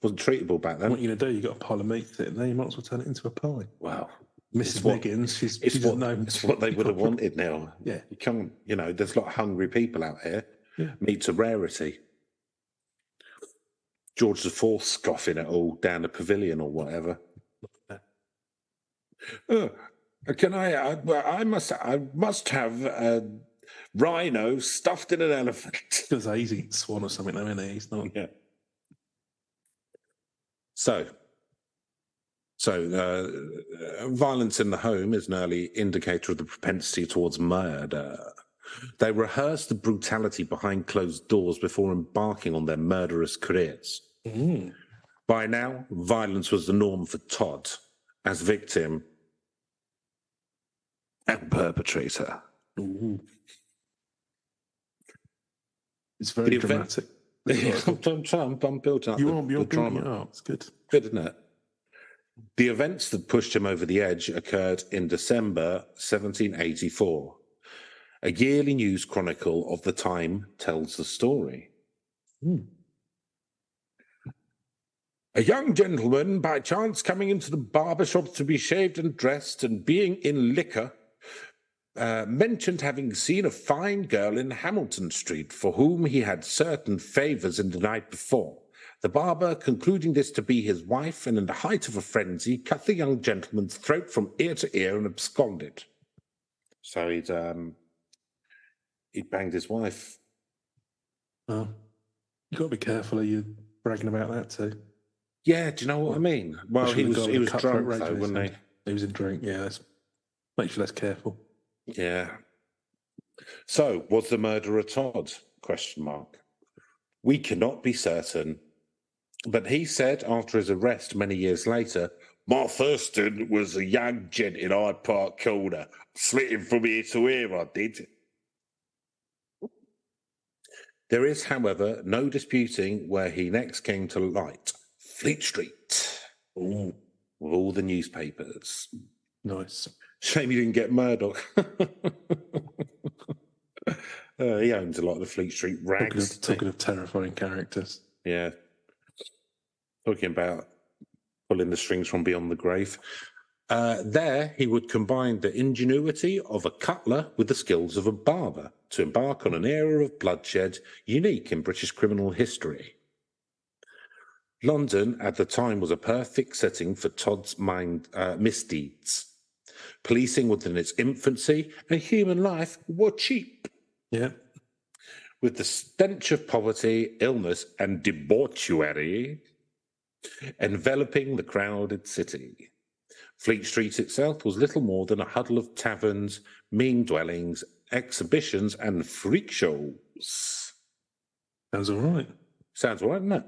B: treatable back then.
C: What are you going to do? You got a pile of meat sitting there. You might as well turn it into a pie.
B: Wow.
C: Mrs. Miggins,
B: it's what they would have wanted now.
C: Yeah.
B: You can't, there's a lot of hungry people out here.
C: Yeah.
B: Meat's a rarity. George IV scoffing it all down the pavilion or whatever. I must have a rhino stuffed in an elephant.
C: Because he's eating swan or something, though, isn't he? He's not.
B: Yeah. Violence in the home is an early indicator of the propensity towards murder. They rehearse the brutality behind closed doors before embarking on their murderous careers.
C: Mm.
B: By now, violence was the norm for Todd as victim and perpetrator.
C: Ooh. It's very dramatic.
B: I'm building up.
C: You're building it up. It's good.
B: Good, isn't it? The events that pushed him over the edge occurred in December 1784. A yearly news chronicle of the time tells the story.
C: Mm.
B: A young gentleman, by chance coming into the barber shop to be shaved and dressed, and being in liquor, mentioned having seen a fine girl in Hamilton Street for whom he had certain favours in the night before. The barber, concluding this to be his wife, and in the height of a frenzy, cut the young gentleman's throat from ear to ear and absconded. So he'd banged his wife.
C: Oh, you've got to be careful. Are you bragging about that too?
B: Yeah, do you know what I mean? Well, he was drunk though, wasn't he?
C: He was in drink. Yeah, that makes you less careful.
B: Yeah. So, was the murderer Todd? ? We cannot be certain. But he said after his arrest many years later, "My Thurston was a young gent in Hyde Park Corner. Slit him from ear to ear, I did." There is, however, no disputing where he next came to light. Fleet Street. Ooh, with all the newspapers.
C: Nice.
B: Shame you didn't get Murdoch. He owns a lot of the Fleet Street rags.
C: Talking of terrifying characters.
B: Yeah. Talking about pulling the strings from beyond the grave. There, he would combine the ingenuity of a cutler with the skills of a barber to embark on an era of bloodshed unique in British criminal history. London at the time was a perfect setting for Todd's misdeeds. Policing was in its infancy, and human life were cheap.
C: Yeah.
B: With the stench of poverty, illness, and debauchery enveloping the crowded city. Fleet Street itself was little more than a huddle of taverns, mean dwellings, exhibitions, and freak shows.
C: Sounds all right.
B: Sounds all right, doesn't it?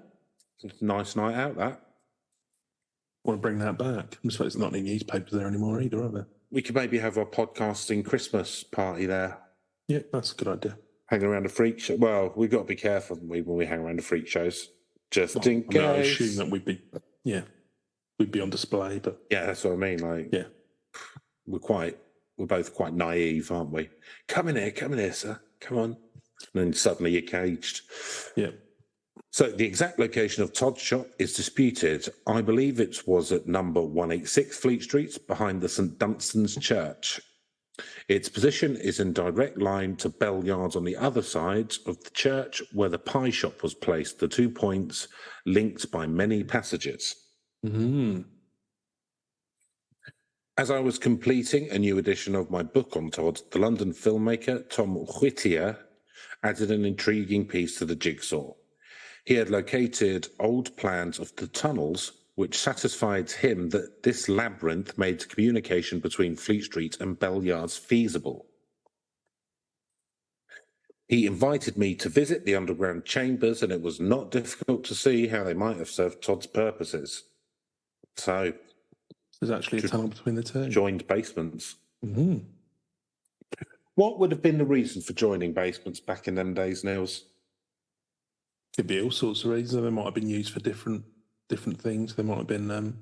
B: It's a nice night out, that.
C: want to bring that back. I'm suppose there's not any newspapers there anymore either, are there?
B: We could maybe have our podcasting Christmas party there.
C: Yeah, that's a good idea.
B: Hang around a freak show. Well, we've got to be careful when we hang around the freak shows. Just in case.
C: I assume that we'd be on display, but
B: yeah, that's what I mean. Like,
C: yeah,
B: we're both quite naive, aren't we? Come in here, sir. Come on. And then suddenly you're caged.
C: Yeah.
B: So the exact location of Todd's shop is disputed. I believe it was at number 186 Fleet Street, behind the St Dunstan's Church. Its position is in direct line to Bell Yards on the other side of the church, where the pie shop was placed, the 2 points linked by many passages.
C: Mm-hmm.
B: As I was completing a new edition of my book on Todd, the London filmmaker Tom Whittier added an intriguing piece to the jigsaw. He had located old plans of the tunnels, which satisfied him that this labyrinth made communication between Fleet Street and Bell Yards feasible. He invited me to visit the underground chambers, and it was not difficult to see how they might have served Todd's purposes. So,
C: there's actually a tunnel between the two.
B: Joined basements.
C: Mm-hmm.
B: What would have been the reason for joining basements back in them days, Niels?
C: Could be all sorts of reasons. They might have been used for different things. They might have been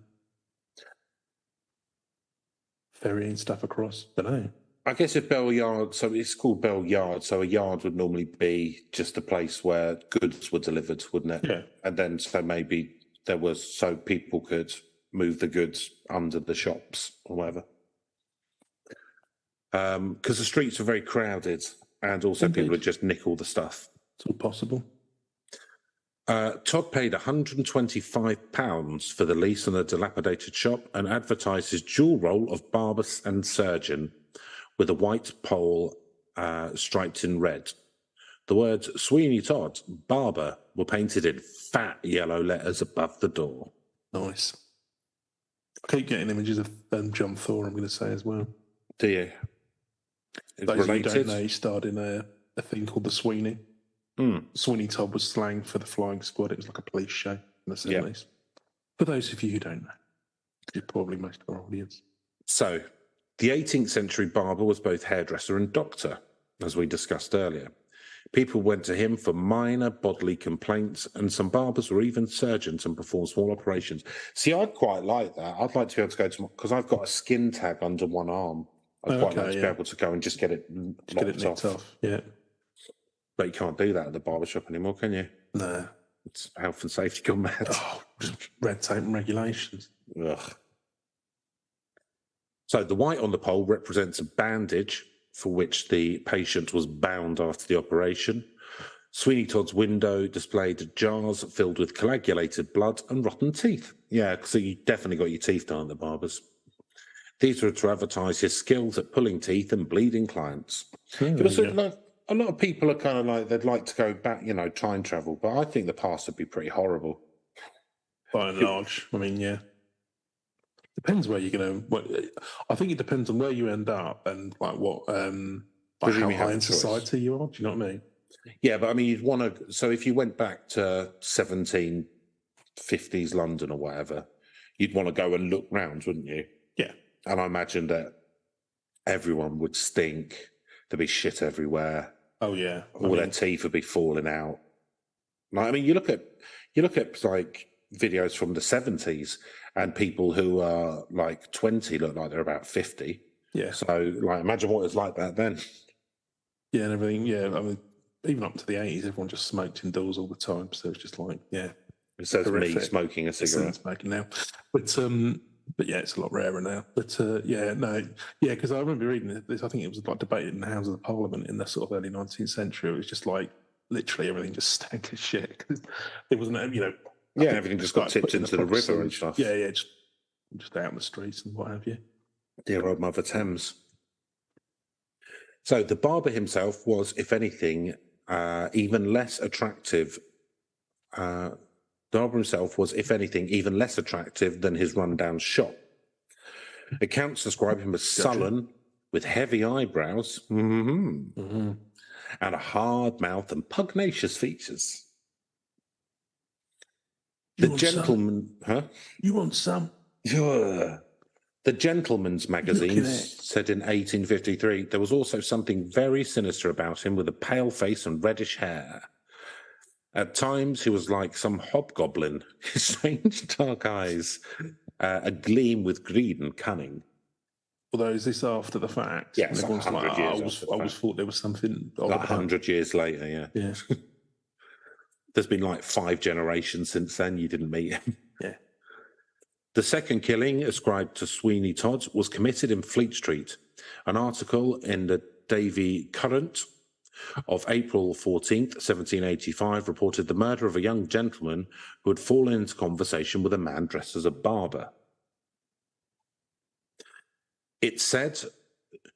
C: ferrying stuff across. Don't know.
B: I guess if Bell Yard, so it's called Bell Yard, so a yard would normally be just a place where goods were delivered, wouldn't it?
C: Yeah.
B: And then so maybe there was, so people could move the goods under the shops or whatever. Because the streets were very crowded, and also people would just nick all the stuff.
C: It's all possible.
B: Todd paid £125 for the lease on a dilapidated shop and advertised his dual role of barber and surgeon with a white pole striped in red. The words Sweeney Todd, barber, were painted in fat yellow letters above the door.
C: Nice. I keep getting images of John Thor, I'm going to say as well.
B: Do you? It's
C: Those
B: related.
C: of you who don't know, he starred in a thing called The Sweeney. Sweeney Todd was slang for the flying squad. It was like a police show in the 70s. For those of you who don't know, you're probably most of our audience.
B: So, the 18th century barber was both hairdresser and doctor, as we discussed earlier. People went to him for minor bodily complaints, and some barbers were even surgeons and performed small operations. See, I'd quite like that. I'd like to be able to go to, because I've got a skin tag under one arm. I'd quite like to be able to go and just get it knocked off.
C: Yeah.
B: But you can't do that at the barbershop anymore, can you?
C: No.
B: It's health and safety gone mad.
C: Oh, just red tape and regulations.
B: Ugh. So the white on the pole represents a bandage for which the patient was bound after the operation. Sweeney Todd's window displayed jars filled with coagulated blood and rotten teeth. Yeah, so you definitely got your teeth done at the barbers. These were to advertise his skills at pulling teeth and bleeding clients. A lot of people are kind of like, they'd like to go back, time travel, but I think the past would be pretty horrible.
C: By and large. I mean, yeah. Depends where you're going to... I think it depends on where you end up and like what... how high in society you are. Do you know what I mean?
B: Yeah, but I mean, you'd want to... So if you went back to 1750s London or whatever, you'd want to go and look round, wouldn't you?
C: Yeah.
B: And I imagine that everyone would stink. There'd be shit everywhere.
C: Oh yeah,
B: their teeth would be falling out. Like, I mean, you look at like videos from the 70s, and people who are like 20 look like they're about 50.
C: Yeah.
B: So, like, imagine what it's like back then.
C: Yeah, and everything. Yeah, I mean, even up to the 80s, everyone just smoked indoors all the time. So it's just like, yeah.
B: It says me smoking a cigarette.
C: Smoking now, but yeah, it's a lot rarer now. But because I remember reading this. I think it was like debated in the Houses of Parliament in the sort of early 19th century. It was just like literally everything just stank as shit. It wasn't,
B: everything just got tipped into the river and stuff.
C: Yeah, just out in the streets and what have you.
B: Dear old Mother Thames. So the barber himself was, if anything, even less attractive. The barber himself was, if anything, even less attractive than his rundown shop. Accounts describe him as sullen, with heavy eyebrows, and a hard mouth and pugnacious features. The gentleman,
C: You want some?
B: The Gentleman's Magazine said in 1853 there was also something very sinister about him with a pale face and reddish hair. At times he was like some hobgoblin, his strange dark eyes agleam with greed and cunning.
C: Although, is this after the fact?
B: Yes, yeah, 100 years
C: I always thought there was something...
B: Like 100 years later, yeah.
C: Yeah.
B: There's been like 5 generations since then. You didn't meet him.
C: Yeah.
B: The second killing, ascribed to Sweeney Todd, was committed in Fleet Street. An article in the Davy Current of April 14th, 1785, reported the murder of a young gentleman who had fallen into conversation with a man dressed as a barber. It said,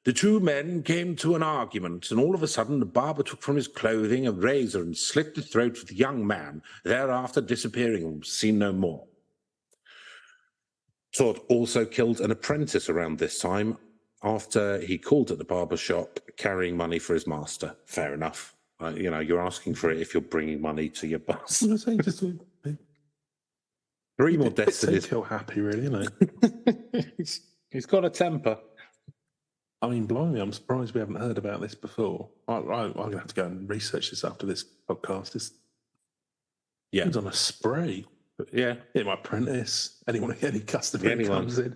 B: the two men came to an argument, and all of a sudden the barber took from his clothing a razor and slit the throat of the young man, thereafter disappearing and was seen no more. Todd also killed an apprentice around this time after he called at the barber shop carrying money for his master. Fair enough. You're asking for it if you're bringing money to your boss. 3 more deaths in his...
C: feel happy, really, isn't
B: it? He's got a temper.
C: I mean, blimey, I'm surprised we haven't heard about this before. I'm going to have to go and research this after this podcast. He's on a spree.
B: Yeah.
C: My apprentice, any customer who comes in.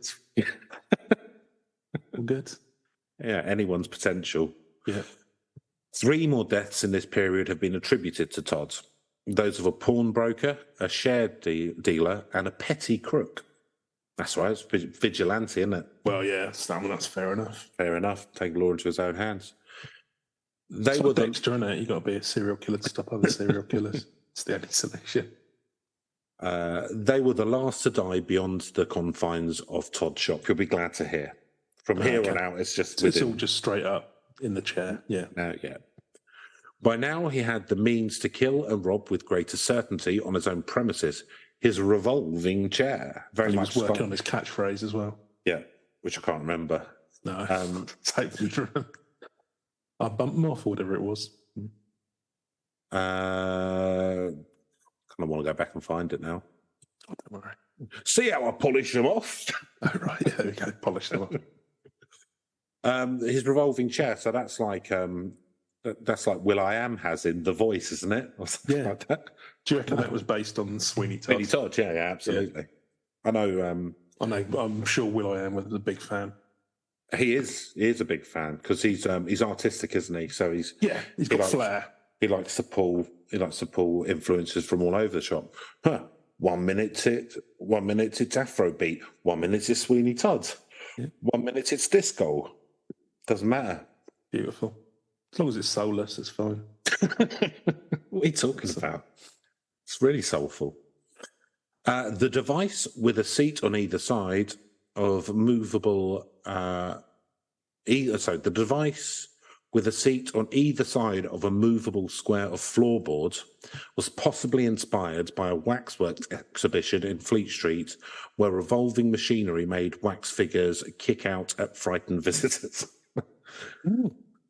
C: All good.
B: Yeah, anyone's potential.
C: Yeah.
B: 3 more deaths in this period have been attributed to Todd. Those of a pawnbroker, a share dealer, and a petty crook. That's right, it's vigilante, isn't it?
C: Well, yeah, that's fair enough.
B: Fair enough. Take the law into his own hands.
C: They were Dexter, isn't it? You've got to be a serial killer to stop other serial killers. It's the only solution.
B: They were the last to die beyond the confines of Todd's shop. You'll be glad to hear. From here on out, it's just...
C: It's all just straight up in the chair, yeah.
B: Yeah. By now, he had the means to kill and rob with greater certainty on his own premises. His revolving chair.
C: He was working on his catchphrase as well.
B: Yeah, which I can't remember.
C: No. I bumped him off or whatever it was.
B: Kind of want to go back and find it now.
C: Oh, don't worry.
B: See how I polish them off?
C: Oh, right, yeah, there we go. Polish them off.
B: His revolving chair, so that's like Will.i.am has in The Voice, isn't it? Or something like that.
C: Do you reckon that was based on Sweeney Todd?
B: Sweeney Todd, yeah, absolutely. Yeah. I know.
C: I'm sure Will.i.am was a big fan.
B: He is a big fan because he's artistic, isn't he? So he's
C: got flair.
B: He likes to pull influences from all over the shop. 1 minute it's Afrobeat, 1 minute it's Sweeney Todd, 1 minute it's disco. Doesn't matter.
C: Beautiful. As long as it's soulless, it's fine.
B: What are you talking about? It's really soulful. The device with a seat on either side of movable... the device with a seat on either side of a movable square of floorboard was possibly inspired by a waxworks exhibition in Fleet Street where revolving machinery made wax figures kick out at frightened visitors.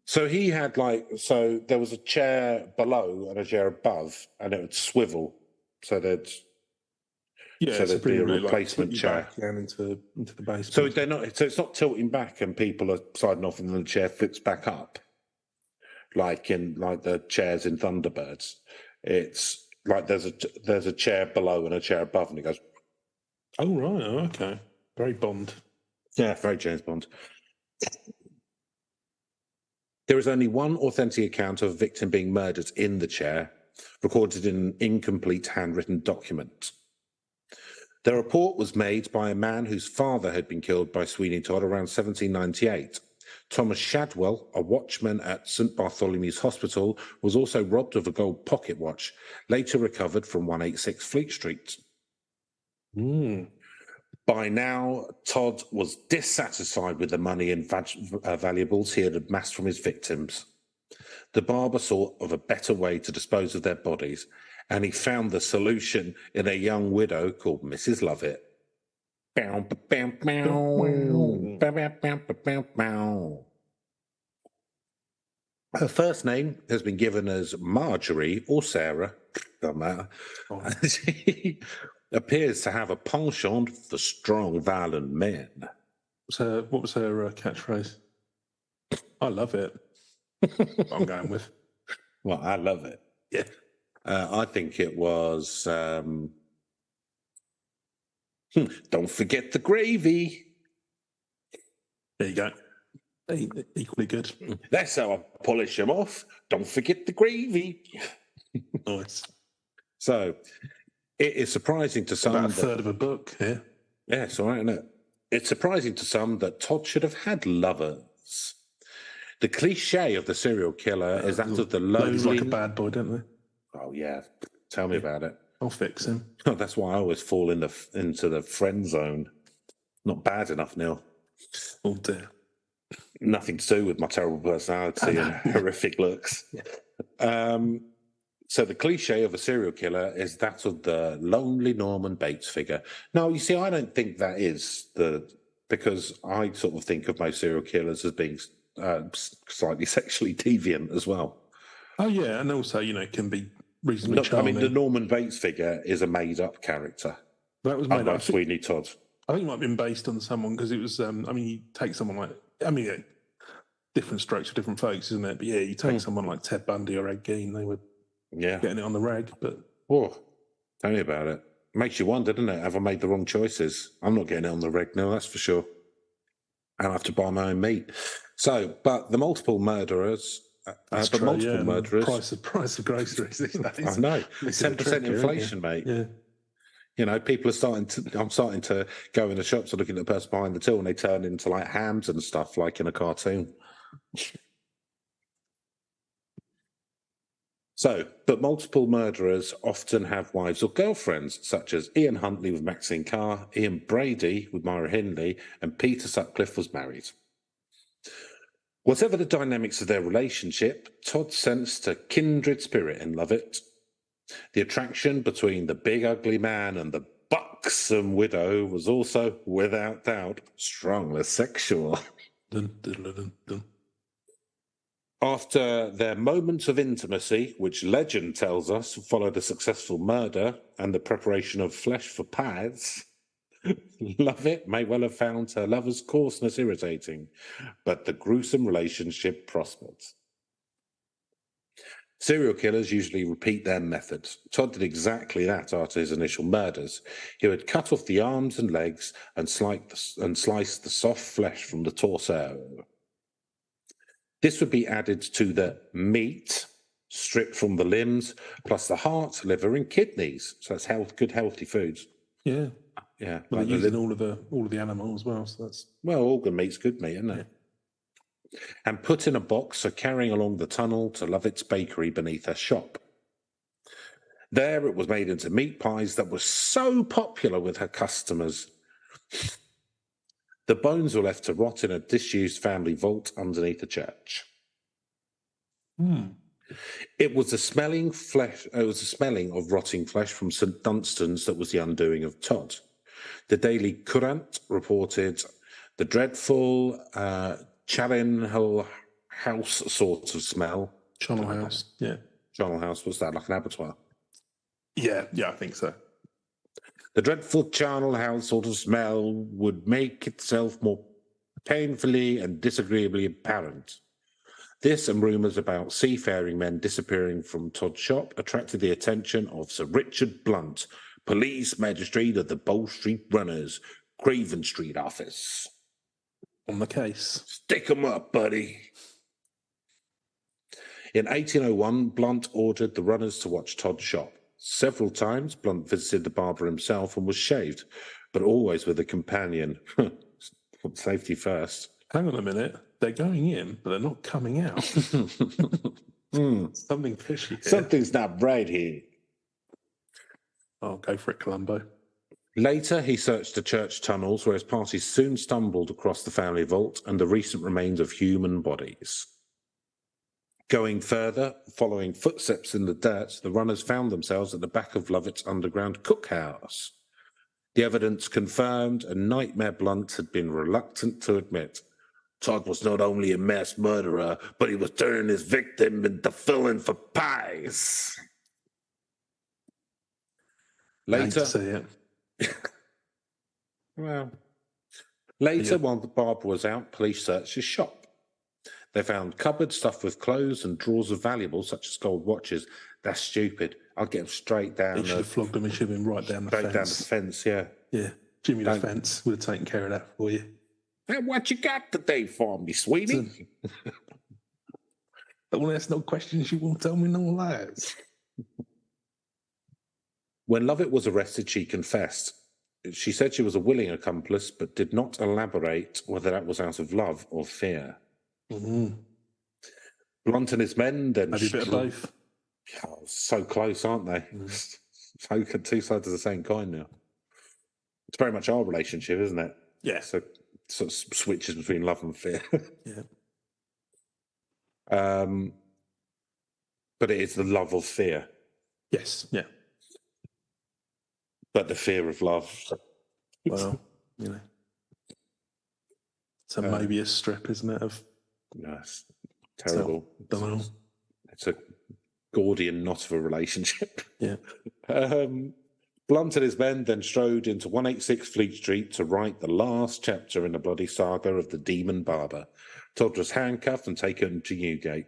B: So he had there was a chair below and a chair above, and it would swivel. So there'd be a replacement chair
C: down into the basement.
B: So it's not tilting back and people are siding off, and then the chair flips back up, like the chairs in Thunderbirds. It's like there's a chair below and a chair above, and it goes.
C: Oh right, okay, very Bond.
B: Yeah, very James Bond. There is only one authentic account of a victim being murdered in the chair, recorded in an incomplete handwritten document. The report was made by a man whose father had been killed by Sweeney Todd around 1798. Thomas Shadwell, a watchman at St Bartholomew's Hospital, was also robbed of a gold pocket watch, later recovered from 186 Fleet Street. By now, Todd was dissatisfied with the money and valuables he had amassed from his victims. The barber thought of a better way to dispose of their bodies, and he found the solution in a young widow called Mrs. Lovett. Her first name has been given as Marjorie or Sarah, doesn't matter. appears to have a penchant for strong, violent men.
C: So, what was her catchphrase? I love it. I'm going with.
B: Well, I love it.
C: Yeah.
B: I think it was, don't forget the gravy.
C: There you go. Equally good.
B: That's how I polish them off. Don't forget the gravy.
C: Nice.
B: So, it is surprising to some.
C: About a third of a book, yeah.
B: Yeah, it's all right, isn't it? It's surprising to some that Todd should have had lovers. The cliche of the serial killer is that of the lonely...
C: Ladies like a bad boy, don't they?
B: Oh, yeah. Tell me about it.
C: I'll fix him.
B: Oh, that's why I always fall into the friend zone. Not bad enough, Neil.
C: Oh, dear.
B: Nothing to do with my terrible personality and horrific looks. So the cliche of a serial killer is that of the lonely Norman Bates figure. No, you see, I don't think that is because I sort of think of most serial killers as being slightly sexually deviant as well.
C: Oh, yeah, and also, can be reasonably charming.
B: I mean, the Norman Bates figure is a made-up character.
C: That was made up.
B: Sweeney Todd.
C: I think it might have been based on someone because it was, you take someone like, different strokes for different folks, isn't it? But yeah, you take someone like Ted Bundy or Ed Gein, they were getting it on the rag. But
B: tell me about it. Makes you wonder, doesn't it? Have I made the wrong choices? I'm not getting it on the rag now, that's for sure. I'll have to buy my own meat. So, but the multiple murderers... murderers...
C: Price of groceries these days.
B: I know. 10% inflation, mate.
C: Yeah.
B: People are I'm starting to go in the shops and looking at the person behind the till and they turn into like hams and stuff like in a cartoon. So, but multiple murderers often have wives or girlfriends, such as Ian Huntley with Maxine Carr, Ian Brady with Myra Hindley, and Peter Sutcliffe was married. Whatever the dynamics of their relationship, Todd sensed a kindred spirit in Lovett. The attraction between the big ugly man and the buxom widow was also, without doubt, strongly sexual.
C: Dun, dun, dun, dun.
B: After their moments of intimacy, which legend tells us followed a successful murder and the preparation of flesh for pies, Lovett may well have found her lover's coarseness irritating, but the gruesome relationship prospered. Serial killers usually repeat their methods. Todd did exactly that after his initial murders. He would cut off the arms and legs and slice the soft flesh from the torso. This would be added to the meat stripped from the limbs, plus the heart, liver, and kidneys. So that's good, healthy foods.
C: Yeah.
B: Yeah.
C: Well, they're using all of the animal as well. So that's
B: organ meat's good meat, isn't it? Yeah. And put in a box for carrying along the tunnel to Lovett's bakery beneath her shop. There it was made into meat pies that were so popular with her customers. The bones were left to rot in a disused family vault underneath the church. It was the smelling of rotting flesh from St Dunstan's that was the undoing of Todd. The Daily Courant reported the dreadful Charnel House sort of smell.
C: Charnel House, yeah.
B: Charnel House, was that like an abattoir?
C: Yeah, I think so.
B: The dreadful charnel house sort of smell would make itself more painfully and disagreeably apparent. This and rumours about seafaring men disappearing from Todd's shop attracted the attention of Sir Richard Blunt, police magistrate of the Bow Street Runners, Craven Street office.
C: On the case.
B: Stick 'em up, buddy. In 1801, Blunt ordered the runners to watch Todd's shop. Several times, Blunt visited the barber himself and was shaved, but always with a companion. Safety first.
C: Hang on a minute. They're going in, but they're not coming out. Something fishy here.
B: Something's not right here.
C: Oh, go for it, Columbo.
B: Later, he searched the church tunnels, where his party soon stumbled across the family vault and the recent remains of human bodies. Going further, following footsteps in the dirt, the runners found themselves at the back of Lovett's underground cookhouse. The evidence confirmed a nightmare Blunt had been reluctant to admit. Todd was not only a mass murderer, but he was turning his victim into filling for pies. Later, Well, later, while Barbara was out, police searched his shop. They found cupboards stuffed with clothes and drawers of valuables, such as gold watches. That's stupid. I'll get him straight down.
C: He should have flogged him. He should have been right down the fence.
B: Straight down the fence, yeah.
C: Yeah. Jimmy the Fence would have taken care of that for you.
B: Hey, what you got today for me, Sweeney?
C: Don't want to ask no questions. You won't tell me no lies.
B: When Lovett was arrested, she confessed. She said she was a willing accomplice, but did not elaborate whether that was out of love or fear.
C: Mm-hmm.
B: Blunt and his men then...
C: Maybe a bit of both.
B: Oh, so close, aren't they? So two sides of the same coin now. It's very much our relationship, isn't it?
C: Yeah.
B: So sort of switches between love and fear.
C: Yeah.
B: But it is the love of fear.
C: Yes. Yeah.
B: But the fear of love.
C: Well, you know. It's a maybe a strip, isn't it? Of
B: yes. Terrible.
C: Don't know.
B: It's a Gordian knot of a relationship.
C: Yeah.
B: Blunt and his men then strode into 186 Fleet Street to write the last chapter in the bloody saga of the Demon Barber. Todd was handcuffed and taken to Newgate.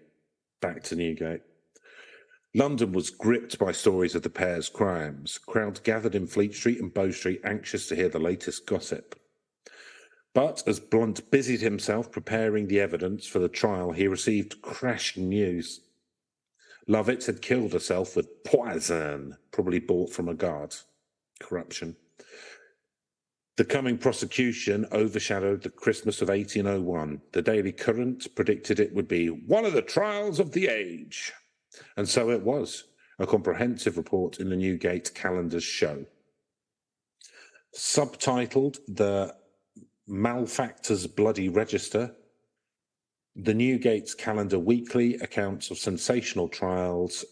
B: Back to Newgate. London was gripped by stories of the pair's crimes. Crowds gathered in Fleet Street and Bow Street, anxious to hear the latest gossip. But as Blunt busied himself preparing the evidence for the trial, he received crashing news. Lovett had killed herself with poison, probably bought from a guard. Corruption. The coming prosecution overshadowed the Christmas of 1801. The Daily Courant predicted it would be one of the trials of the age. And so it was, a comprehensive report in the Newgate Calendar's show. Subtitled The Malefactor's Bloody Register, the Newgate's Calendar Weekly accounts of sensational trials,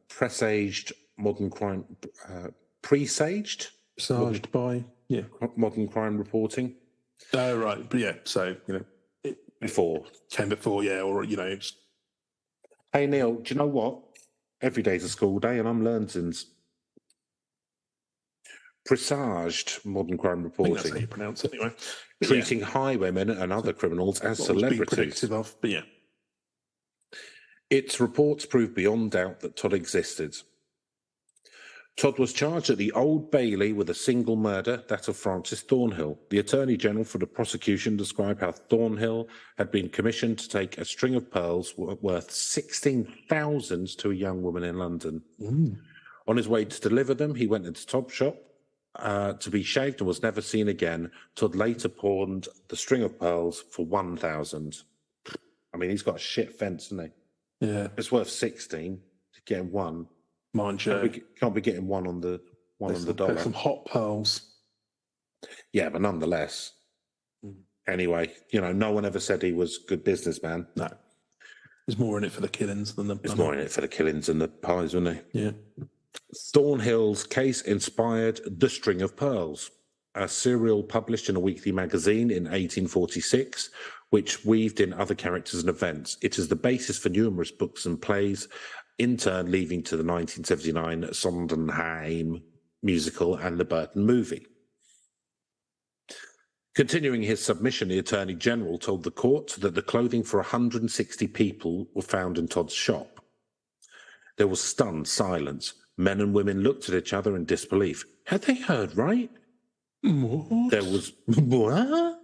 B: presaged modern crime, presaged?
C: Presaged by, yeah.
B: Modern crime reporting.
C: Oh, right. But yeah, so, you know.
B: Before.
C: Came before, yeah, or, you know. It's...
B: Hey, Neil, do you know what? Every day's a school day and I'm learning since. Presaged modern crime reporting.
C: I think that's how you pronounce it, anyway.
B: Treating highwaymen and other criminals as celebrities.
C: Predictive of, but yeah.
B: Its reports proved beyond doubt that Todd existed. Todd was charged at the Old Bailey with a single murder, that of Francis Thornhill. The Attorney General for the prosecution described how Thornhill had been commissioned to take a string of pearls worth £16,000 to a young woman in London. On his way to deliver them, he went into Todd's shop to be shaved and was never seen again. Todd later pawned the string of pearls for £1,000. I mean, he's got a shit fence, isn't he?
C: Yeah.
B: It's worth 16 to get one.
C: Mind you.
B: Can't be getting one on the dollar.
C: Some hot pearls.
B: Yeah, but nonetheless. Anyway, you know, no one ever said he was a good businessman.
C: No. There's more in it for the killings than the...
B: There's more in it for the killings and the pies, wasn't there?
C: Yeah.
B: Thornhill's case inspired The String of Pearls, a serial published in a weekly magazine in 1846, which weaved in other characters and events. It is the basis for numerous books and plays, in turn leading to the 1979 Sondheim musical and the Burton movie. Continuing his submission, the Attorney General told the court that the clothing for 160 people were found in Todd's shop. There was stunned silence. Men and women looked at each other in disbelief. Had they heard right?
C: What?
B: There was... What?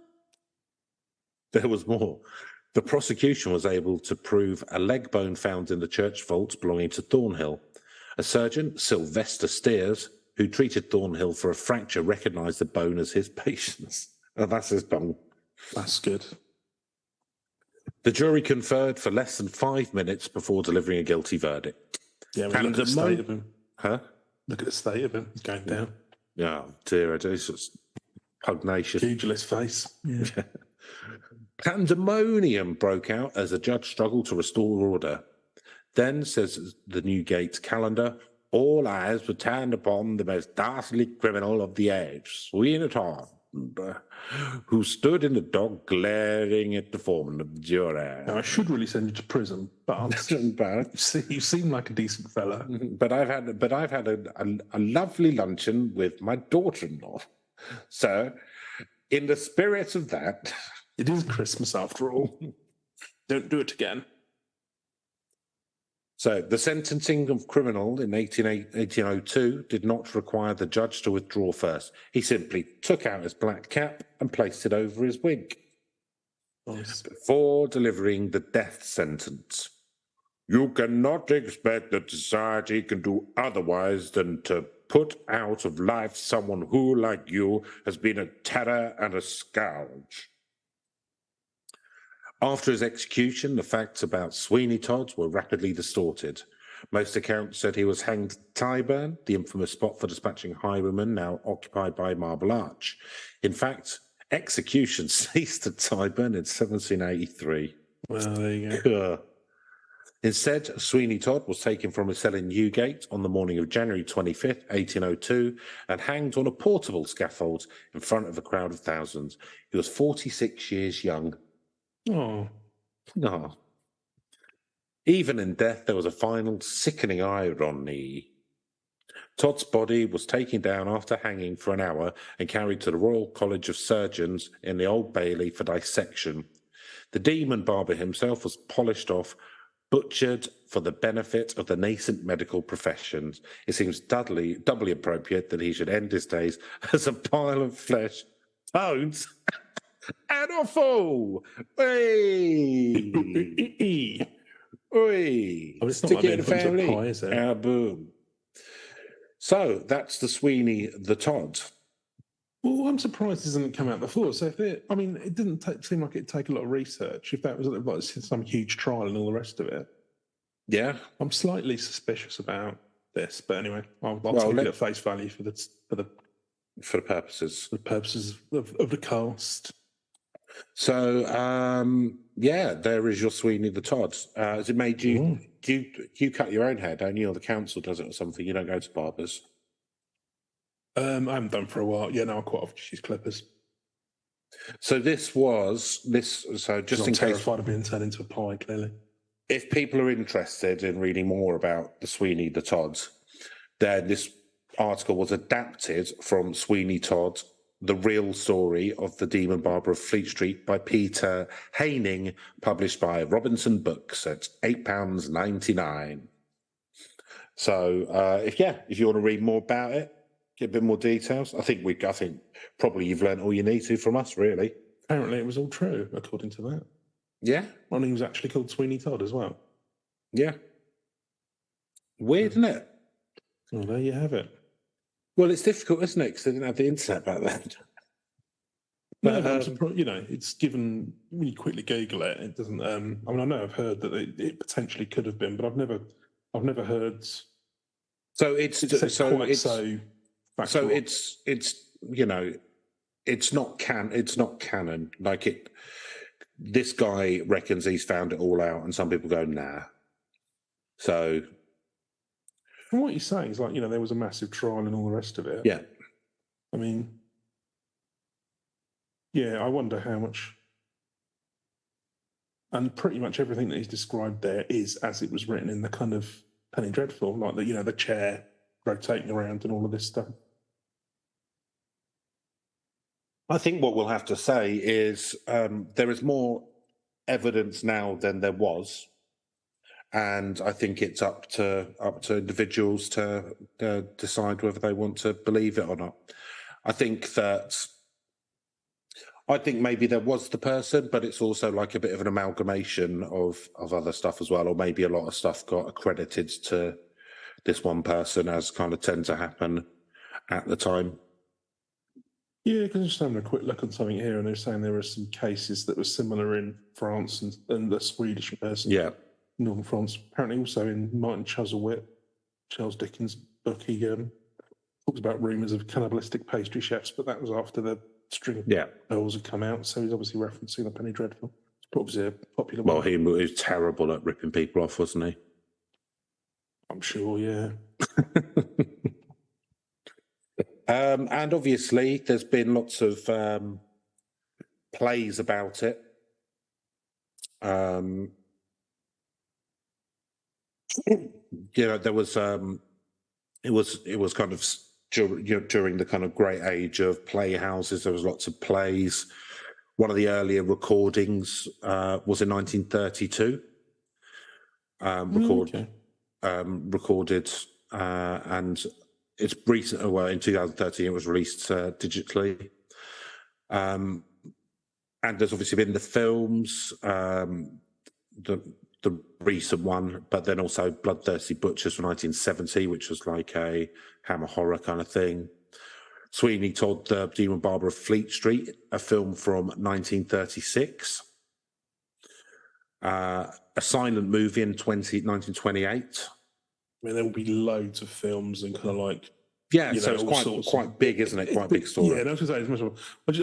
B: There was more. The prosecution was able to prove a leg bone found in the church vault belonging to Thornhill. A surgeon, Sylvester Steers, who treated Thornhill for a fracture, recognised the bone as his patient's. Oh, that's his bone.
C: That's good.
B: The jury conferred for less than 5 minutes before delivering a guilty verdict.
C: Yeah, look at the state of him.
B: Huh?
C: Look at the state of him. He's going down.
B: Yeah, dear, it is just pugnacious.
C: Pugilist face. Yeah.
B: Pandemonium broke out as the judge struggled to restore order. Then, says the Newgate Calendar, all eyes were turned upon the most dastardly criminal of the age, Sweeney the Todd. who stood in the dock glaring at the foreman of the jury.
C: Now, I should really send you to prison, but you seem like a decent fella.
B: But I've had a lovely luncheon with my daughter-in-law. So, in the spirit of that,
C: it is Christmas after all. Don't do it again.
B: So, the sentencing of criminal in 1802 did not require the judge to withdraw first. He simply took out his black cap and placed it over his wig before delivering the death sentence. You cannot expect that society can do otherwise than to put out of life someone who, like you, has been a terror and a scourge. After his execution, the facts about Sweeney Todd were rapidly distorted. Most accounts said he was hanged at Tyburn, the infamous spot for dispatching highwaymen now occupied by Marble Arch. In fact, execution ceased at Tyburn in 1783.
C: Well, there you go.
B: Instead, Sweeney Todd was taken from his cell in Newgate on the morning of January 25th, 1802, and hanged on a portable scaffold in front of a crowd of thousands. He was 46 years young.
C: Oh.
B: No. Even in death, there was a final sickening irony. Todd's body was taken down after hanging for an hour and carried to the Royal College of Surgeons in the Old Bailey for dissection. The demon barber himself was polished off, butchered for the benefit of the nascent medical professions. It seems doubly appropriate that he should end his days as a pile of flesh, bones, and offal. Hey! Oi!
C: Oh, it's not
B: Stick
C: like
B: it in the family.
C: pie, is it?
B: Boom. So that's the Sweeney the Todd.
C: Well, I'm surprised it hasn't come out before. So if it didn't seem like it'd take a lot of research. If that was like some huge trial and all the rest of it.
B: Yeah,
C: I'm slightly suspicious about this, but anyway, I'll take it at face value for the
B: purposes
C: of the cast.
B: So, there is your Sweeney the Todd. Has it made you? Do you cut your own hair, don't you? Or the council does it or something? You don't go to barbers.
C: I haven't done for a while. Yeah, no, I quite often use clippers.
B: So So just
C: I'm
B: in case,
C: terrified of being turned into a pie. Clearly,
B: if people are interested in reading more about the Sweeney the Todd, then this article was adapted from Sweeney Todd, The Real Story of the Demon Barber of Fleet Street by Peter Haining, published by Robinson Books at £8.99. So, if you want to read more about it, get a bit more details. I think probably you've learned all you need to from us, really.
C: Apparently, it was all true according to that.
B: Yeah,
C: and he was actually called Sweeney Todd as well.
B: Yeah, weird, isn't it?
C: Well, there you have it.
B: Well, it's difficult, isn't it? Because they didn't have the internet back then.
C: But I'm surprised, it's given when you quickly Google it, it doesn't. I know I've heard that it potentially could have been, but I've never heard.
B: So it's not canon. Like it. This guy reckons he's found it all out, and some people go, nah. So.
C: From what you're saying is there was a massive trial and all the rest of it.
B: Yeah.
C: I mean, yeah, I wonder how much. And pretty much everything that he's described there is as it was written in the kind of Penny Dreadful, like the chair rotating around and all of this stuff.
B: I think what we'll have to say is there is more evidence now than there was. And I think it's up to individuals to decide whether they want to believe it or not. I think maybe there was the person, but it's also like a bit of an amalgamation of other stuff as well, or maybe a lot of stuff got accredited to this one person, as kind of tend to happen at the time.
C: Yeah, because I'm just having a quick look on something here, and they're saying there were some cases that were similar in France and the Swedish person.
B: Yeah.
C: Northern France. Apparently also in Martin Chuzzlewit, Charles Dickens' book, he talks about rumours of cannibalistic pastry chefs, but that was after the string of pearls had come out, so he's obviously referencing the Penny Dreadful. It's obviously a popular one.
B: Well, he was terrible at ripping people off, wasn't he?
C: I'm sure, yeah.
B: And obviously, there's been lots of plays about it. There was it was kind of during the kind of great age of playhouses. There was lots of plays. One of the earlier recordings was in 1932. Recorded, and it's recent. Well, in 2013, it was released digitally. And there's obviously been the films, the recent one, but then also Bloodthirsty Butchers from 1970, which was like a Hammer horror kind of thing. Sweeney Todd, the Demon Barber of Fleet Street, a film from 1936. A silent movie in 1928.
C: I mean, there will be loads of films and kind of like...
B: Yeah, so it's quite big, isn't it? Quite a big story.
C: Yeah, and I was going to say,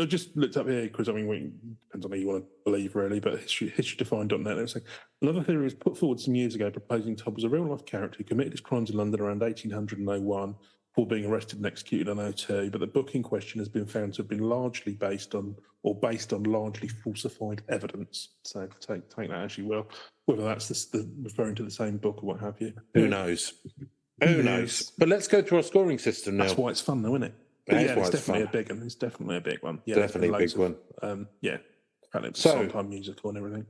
C: I just looked up here because, I mean, depends on who you want to believe, really, but historydefined.net, it was like, another theory was put forward some years ago proposing Todd was a real-life character who committed his crimes in London around 1801 before being arrested and executed on 02, but the book in question has been found to have been largely based on largely falsified evidence. So take that as you will, whether that's referring to the same book or what have you.
B: Who knows? Who knows? But let's go through our scoring system now.
C: That's why it's fun, though, isn't it? It's definitely a big one. It's definitely a big one. Yeah,
B: definitely a big one.
C: Apparently it's sometime musical and everything.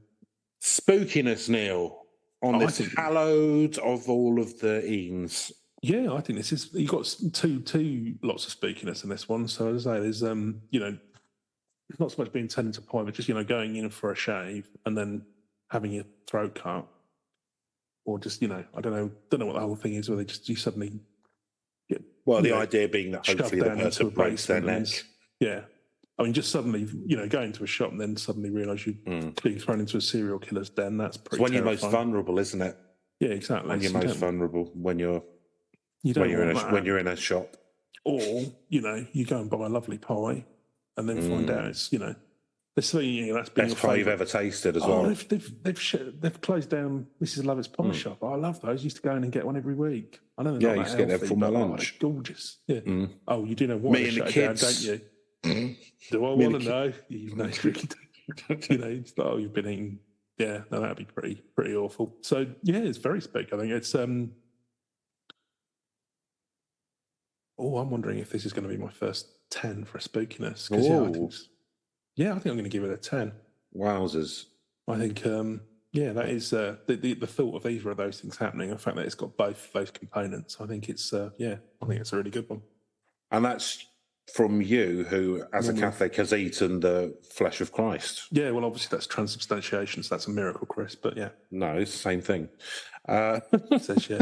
B: Spookiness, Neil, on this hallowed of all of the Eanes.
C: Yeah, I think this is... You've got two lots of spookiness in this one. So as I say, there's, it's not so much being turned into pie, but just, going in for a shave and then having your throat cut. Or just, I don't know what the whole thing is, where you suddenly get...
B: Well, the idea being that hopefully the person breaks their neck.
C: Yeah. I mean, just suddenly, go into a shop and then suddenly realise you're being thrown into a serial killer's den. That's pretty
B: It's when you're most vulnerable, isn't it?
C: Yeah, exactly.
B: When you're most vulnerable, when you're in a shop.
C: Or, you go and buy a lovely pie and then find out it's, let's say, that's been
B: best pie you've ever tasted as well.
C: They've closed down Mrs. Lovett's pie shop. I love those. I used to go in and get one every week. I know
B: I used to get them for my lunch.
C: Gorgeous. Yeah. Oh, you do know why they shut it down, don't you? Do I want to know? You know, it's like, you've been eating. Yeah, no, that'd be pretty awful. So yeah, it's very spooky. I think it's. I'm wondering if this is going to be my first 10 for a spookiness. I think I'm going to give it a 10.
B: Wowzers.
C: I think, that is the thought of either of those things happening, the fact that it's got both those components. I think it's, I think it's a really good one.
B: And that's from you, who, as a Catholic, has eaten the flesh of Christ.
C: Yeah, well, obviously that's transubstantiation, so that's a miracle, Chris, but yeah.
B: No, it's the same thing.
C: Says you.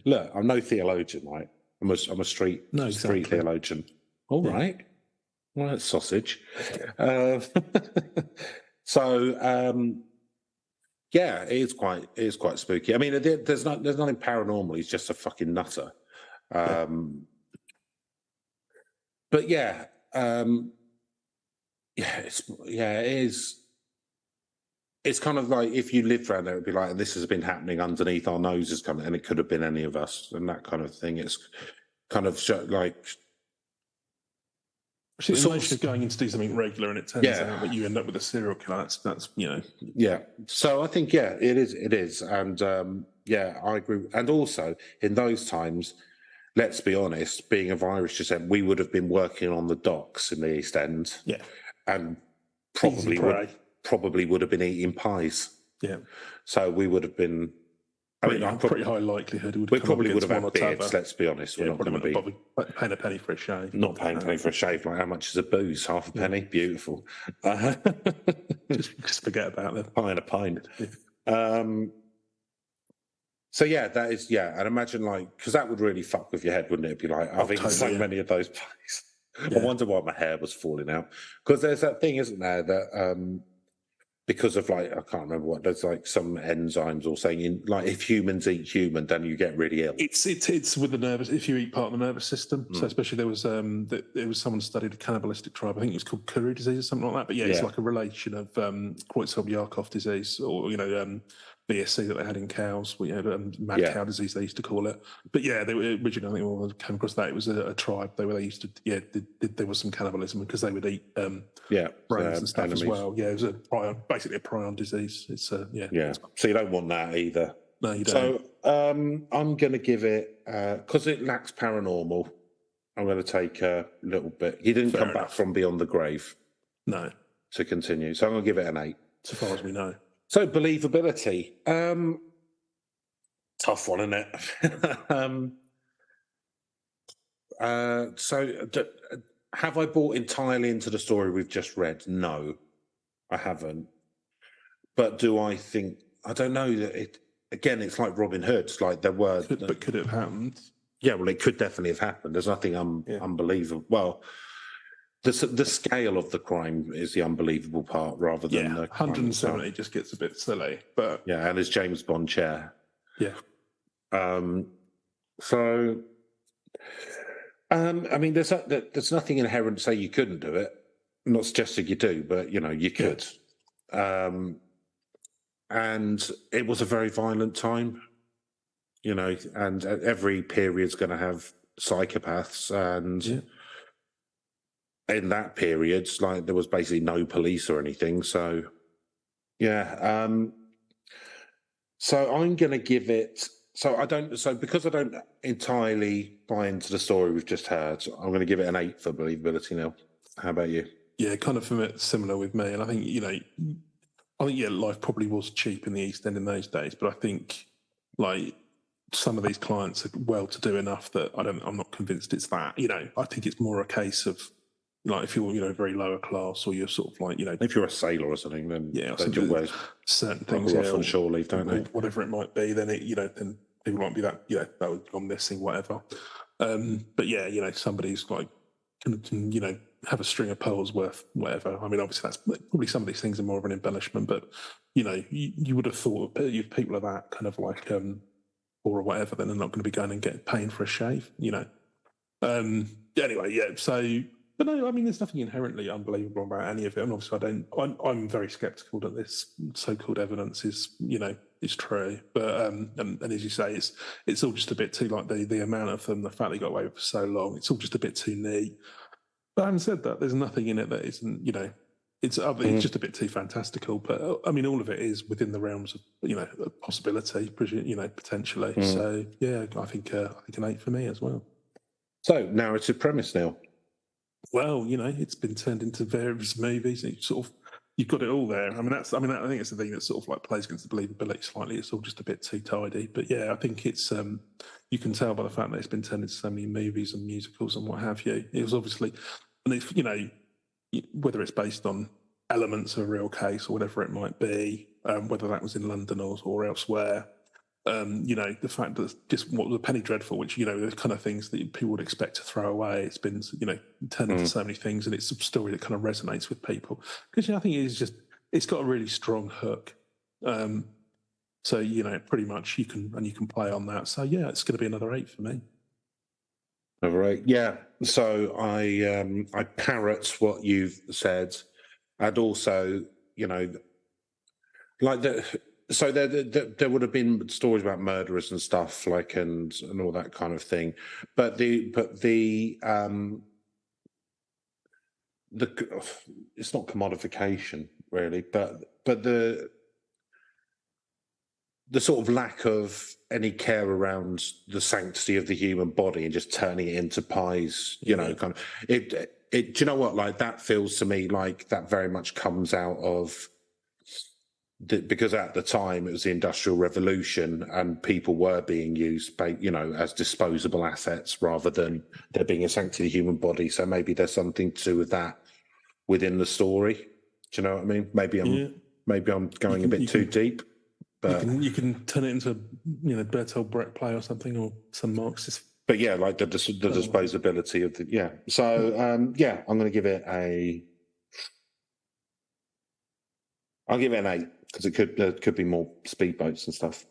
B: Look, I'm no theologian, right? I'm a street theologian. All right. Well, that's sausage. So, it is quite spooky. I mean, there's nothing paranormal. He's just a fucking nutter. But it is. It's kind of like if you lived around there, it'd be like, this has been happening underneath our noses, and it could have been any of us, and that kind of thing. It's kind of like.
C: Actually, the notion of going in to do something regular and it turns out that you end up with a serial killer, that's.
B: Yeah. So I think, it is. And, I agree. And also, in those times, let's be honest, being of Irish descent, we would have been working on the docks in the East End.
C: Yeah.
B: And probably would have been eating pies.
C: Yeah.
B: So we would have been...
C: pretty high likelihood.
B: We probably would have had beards, let's be honest. We're not going to be
C: paying a penny for a shave.
B: Not paying a penny for a shave. Like, how much is a booze? Half a penny? Beautiful.
C: Just forget about that.
B: Pie and a pint. Yeah. So that is, and imagine because that would really fuck with your head, wouldn't it? It'd be like, I've eaten so many of those pies. I wonder why my hair was falling out. Because there's that thing, isn't there, that because of I can't remember what, there's some enzymes or saying if humans eat human, then you get really ill.
C: It's with the nervous, if you eat part of the nervous system. So especially there was someone studied a cannibalistic tribe, I think it was called Kuru disease or something like that. But it's like a relation of Creutzfeldt-Jakob disease, or VSC that they had in cows, mad cow disease they used to call it. But yeah, they were originally, I think when I came across that, it was a tribe. They used to there was some cannibalism because they would eat brains and stuff as well. Yeah, it was basically a prion disease. It's So
B: you don't want that either.
C: No, you don't.
B: So I'm going to give it because it lacks paranormal. I'm going to take a little bit. He didn't come back from beyond the grave.
C: No.
B: To continue, so I'm going to give it an 8.
C: So far as we know.
B: So believability, tough one, isn't it? Have I bought entirely into the story we've just read? No, I haven't. But do I think? I don't know that it. Again, it's like Robin Hood. It's like there were.
C: But could it have happened?
B: Yeah, well, it could definitely have happened. There's nothing unbelievable. Well. The scale of the crime is the unbelievable part, rather than the
C: 170 just gets a bit silly. But
B: and there's James Bond chair.
C: Yeah.
B: I mean, there's nothing inherent to say you couldn't do it. I'm not suggesting you do, but you could. And it was a very violent time, and every period's going to have psychopaths and. In that period, like there was basically no police or anything. So, so I'm going to give it. So because I don't entirely buy into the story we've just heard, I'm going to give it an 8 for believability now. How about you?
C: Yeah, kind of similar with me. And I think life probably was cheap in the East End in those days, but I think like some of these clients are well to do enough that I'm not convinced it's that. I think it's more a case of. Like if you're, very lower class, or you're sort of like,
B: if you're a sailor or something, then
C: you'll wear certain things
B: off on shore leave, don't they?
C: Whatever it might be, then then people might be that, that would gone missing, whatever. But somebody's like can have a string of pearls worth whatever. I mean, obviously that's probably some of these things are more of an embellishment, but you would have thought if people are that kind of like or whatever, then they're not going to be going and paying for a shave. Anyway, so. But no, I mean, there's nothing inherently unbelievable about any of it. And obviously, I'm very sceptical that this so-called evidence is true. But and as you say, it's all just a bit too like the amount of them, the fact they got away with for so long. It's all just a bit too neat. But having said that, there's nothing in it that isn't, it's just a bit too fantastical. But I mean, all of it is within the realms of a possibility, potentially. So yeah, I think an 8 for me as well.
B: So narrative premise now.
C: Well, it's been turned into various movies. And you've got it all there. I think it's the thing that sort of like plays against the believability slightly. It's all just a bit too tidy. But yeah, I think it's you can tell by the fact that it's been turned into so many movies and musicals and what have you. It was obviously, and it's whether it's based on elements of a real case or whatever it might be, whether that was in London or elsewhere. The fact that just what was a penny dreadful, which the kind of things that people would expect to throw away, it's been turned into so many things, and it's a story that kind of resonates with people because I think it's got a really strong hook. So pretty much you can play on that. So yeah, it's going to be another 8 for me.
B: All right, yeah. So I parrot what you've said, and also like the. So there would have been stories about murderers and stuff like and all that kind of thing, but the it's not commodification really, but the sort of lack of any care around the sanctity of the human body and just turning it into pies, kind of it. Do you know what? Like that feels to me like that very much comes out of. Because at the time it was the Industrial Revolution and people were being used, as disposable assets rather than there being a sanctity of the human body. So maybe there's something to do with that within the story. Do you know what I mean? Maybe I'm going a bit too deep. But
C: you can turn it into Bertolt Brecht play or something, or some Marxist.
B: But yeah, like the disposability of the So I'm going to give it I'll give it an 8 because there could be more speedboats and stuff.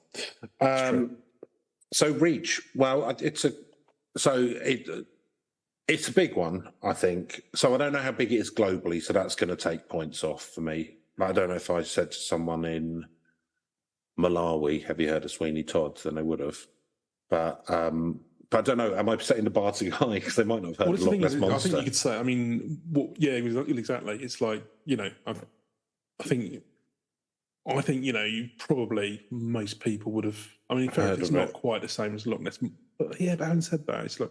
B: So Reach, well, it's a big one, I think. So I don't know how big it is globally, so that's going to take points off for me. I don't know if I said to someone in Malawi, have you heard of Sweeney Todd? Then they would have. But I don't know. Am I setting the bar too high? Because they might not have heard of Loch Ness Monster.
C: I think you could say. I mean, exactly. It's like, you know, I think you probably, most people would have. I mean, in fact, it's not quite the same as Loch Ness. But yeah, but having said that, it's like,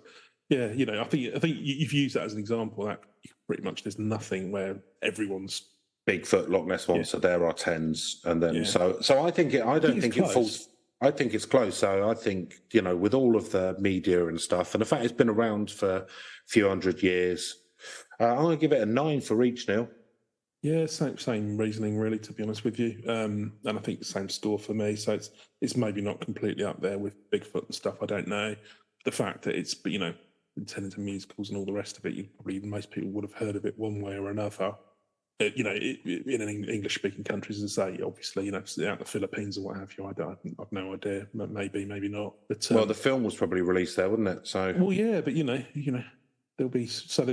C: yeah, you know, I think you've used that as an example. That pretty much there's nothing where everyone's
B: Bigfoot, Loch Ness Monster. There are tens, and then so I think it. I don't think it falls. I think it's close. So I think, you know, with all of the media and stuff, and the fact it's been around for a few hundred years, I'm going to give it a 9 for each, Neil.
C: Yeah, same reasoning, really, to be honest with you. And I think the same score for me. So it's maybe not completely up there with Bigfoot and stuff. I don't know. The fact that it's, you know, intended to musicals and all the rest of it, most people would have heard of it one way or another. You know, in English-speaking countries, as I say, obviously, you know, out the Philippines or what have you, I've no idea. Maybe not. But
B: well, the film was probably released there, wasn't it? So
C: well, yeah, but you know, there'll be so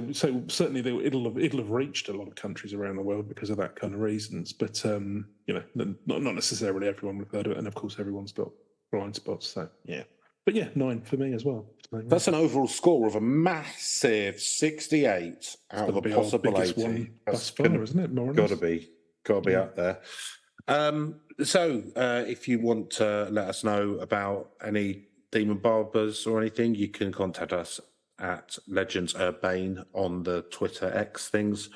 C: certainly it'll have reached a lot of countries around the world because of that kind of reasons. But you know, not necessarily everyone would have heard of it, and of course, everyone's got blind spots. So yeah. But yeah, 9 for me as well.
B: That's an overall score of a massive 68 out of a possible 80.
C: One thus far, isn't it? More or
B: less. Got to be up there. So if you want to let us know about any demon barbers or anything, you can contact us at Legends Urbane on the Twitter X things,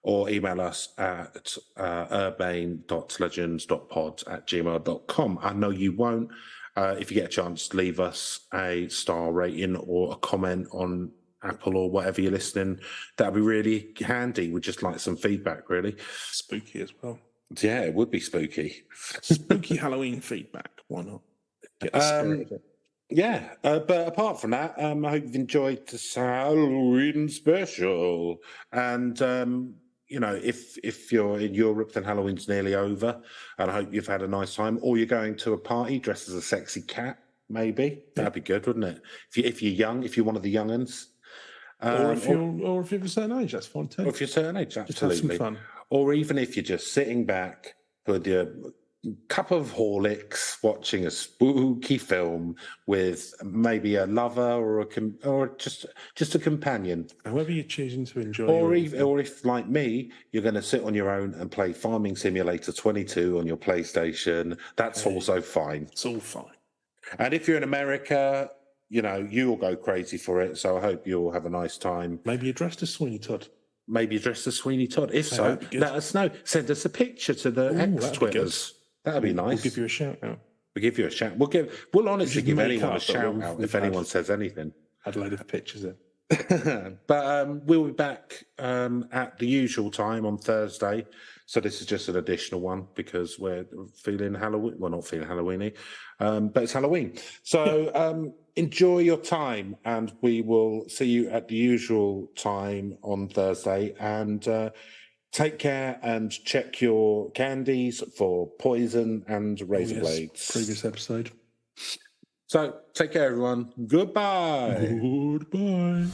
B: or email us at urbane.legends.pod@gmail.com. I know you won't. If you get a chance, leave us a star rating or a comment on Apple or whatever you're listening. That'd be really handy. We'd just like some feedback, really.
C: Spooky as well.
B: Yeah, it would be spooky.
C: Spooky Halloween feedback. Why not? Get the spirit of it.
B: Yeah, but apart from that, I hope you've enjoyed this Halloween special. And you know, if you're in Europe, then Halloween's nearly over, and I hope you've had a nice time. Or you're going to a party dressed as a sexy cat, maybe. That'd be good, wouldn't it? If you're young, if you're one of the young'uns.
C: Or if you're of a certain age, that's fine too.
B: Or if you're a certain age, absolutely.
C: Just have some fun.
B: Or even if you're just sitting back with your cup of Horlicks, watching a spooky film with maybe a lover or just a companion.
C: However you're choosing to enjoy.
B: Or if, like me, you're going to sit on your own and play Farming Simulator 22 on your PlayStation, that's also fine.
C: It's all fine.
B: And if you're in America, you know, you'll go crazy for it. So I hope you'll have a nice time.
C: Maybe you're dressed as Sweeney Todd.
B: If so, let us know. Send us a picture to the X Twitters. That'd be nice.
C: We'll give you a shout out.
B: We'll honestly give anyone a shout out if anyone says anything.
C: Had a load of pictures in.
B: But we'll be back at the usual time on Thursday. So this is just an additional one because we're feeling Halloween. Well, not feeling Halloweeny, but it's Halloween. So enjoy your time, and we will see you at the usual time on Thursday. And take care and check your candies for poison and razor blades.
C: Previous episode.
B: So take care, everyone. Goodbye.
C: Goodbye.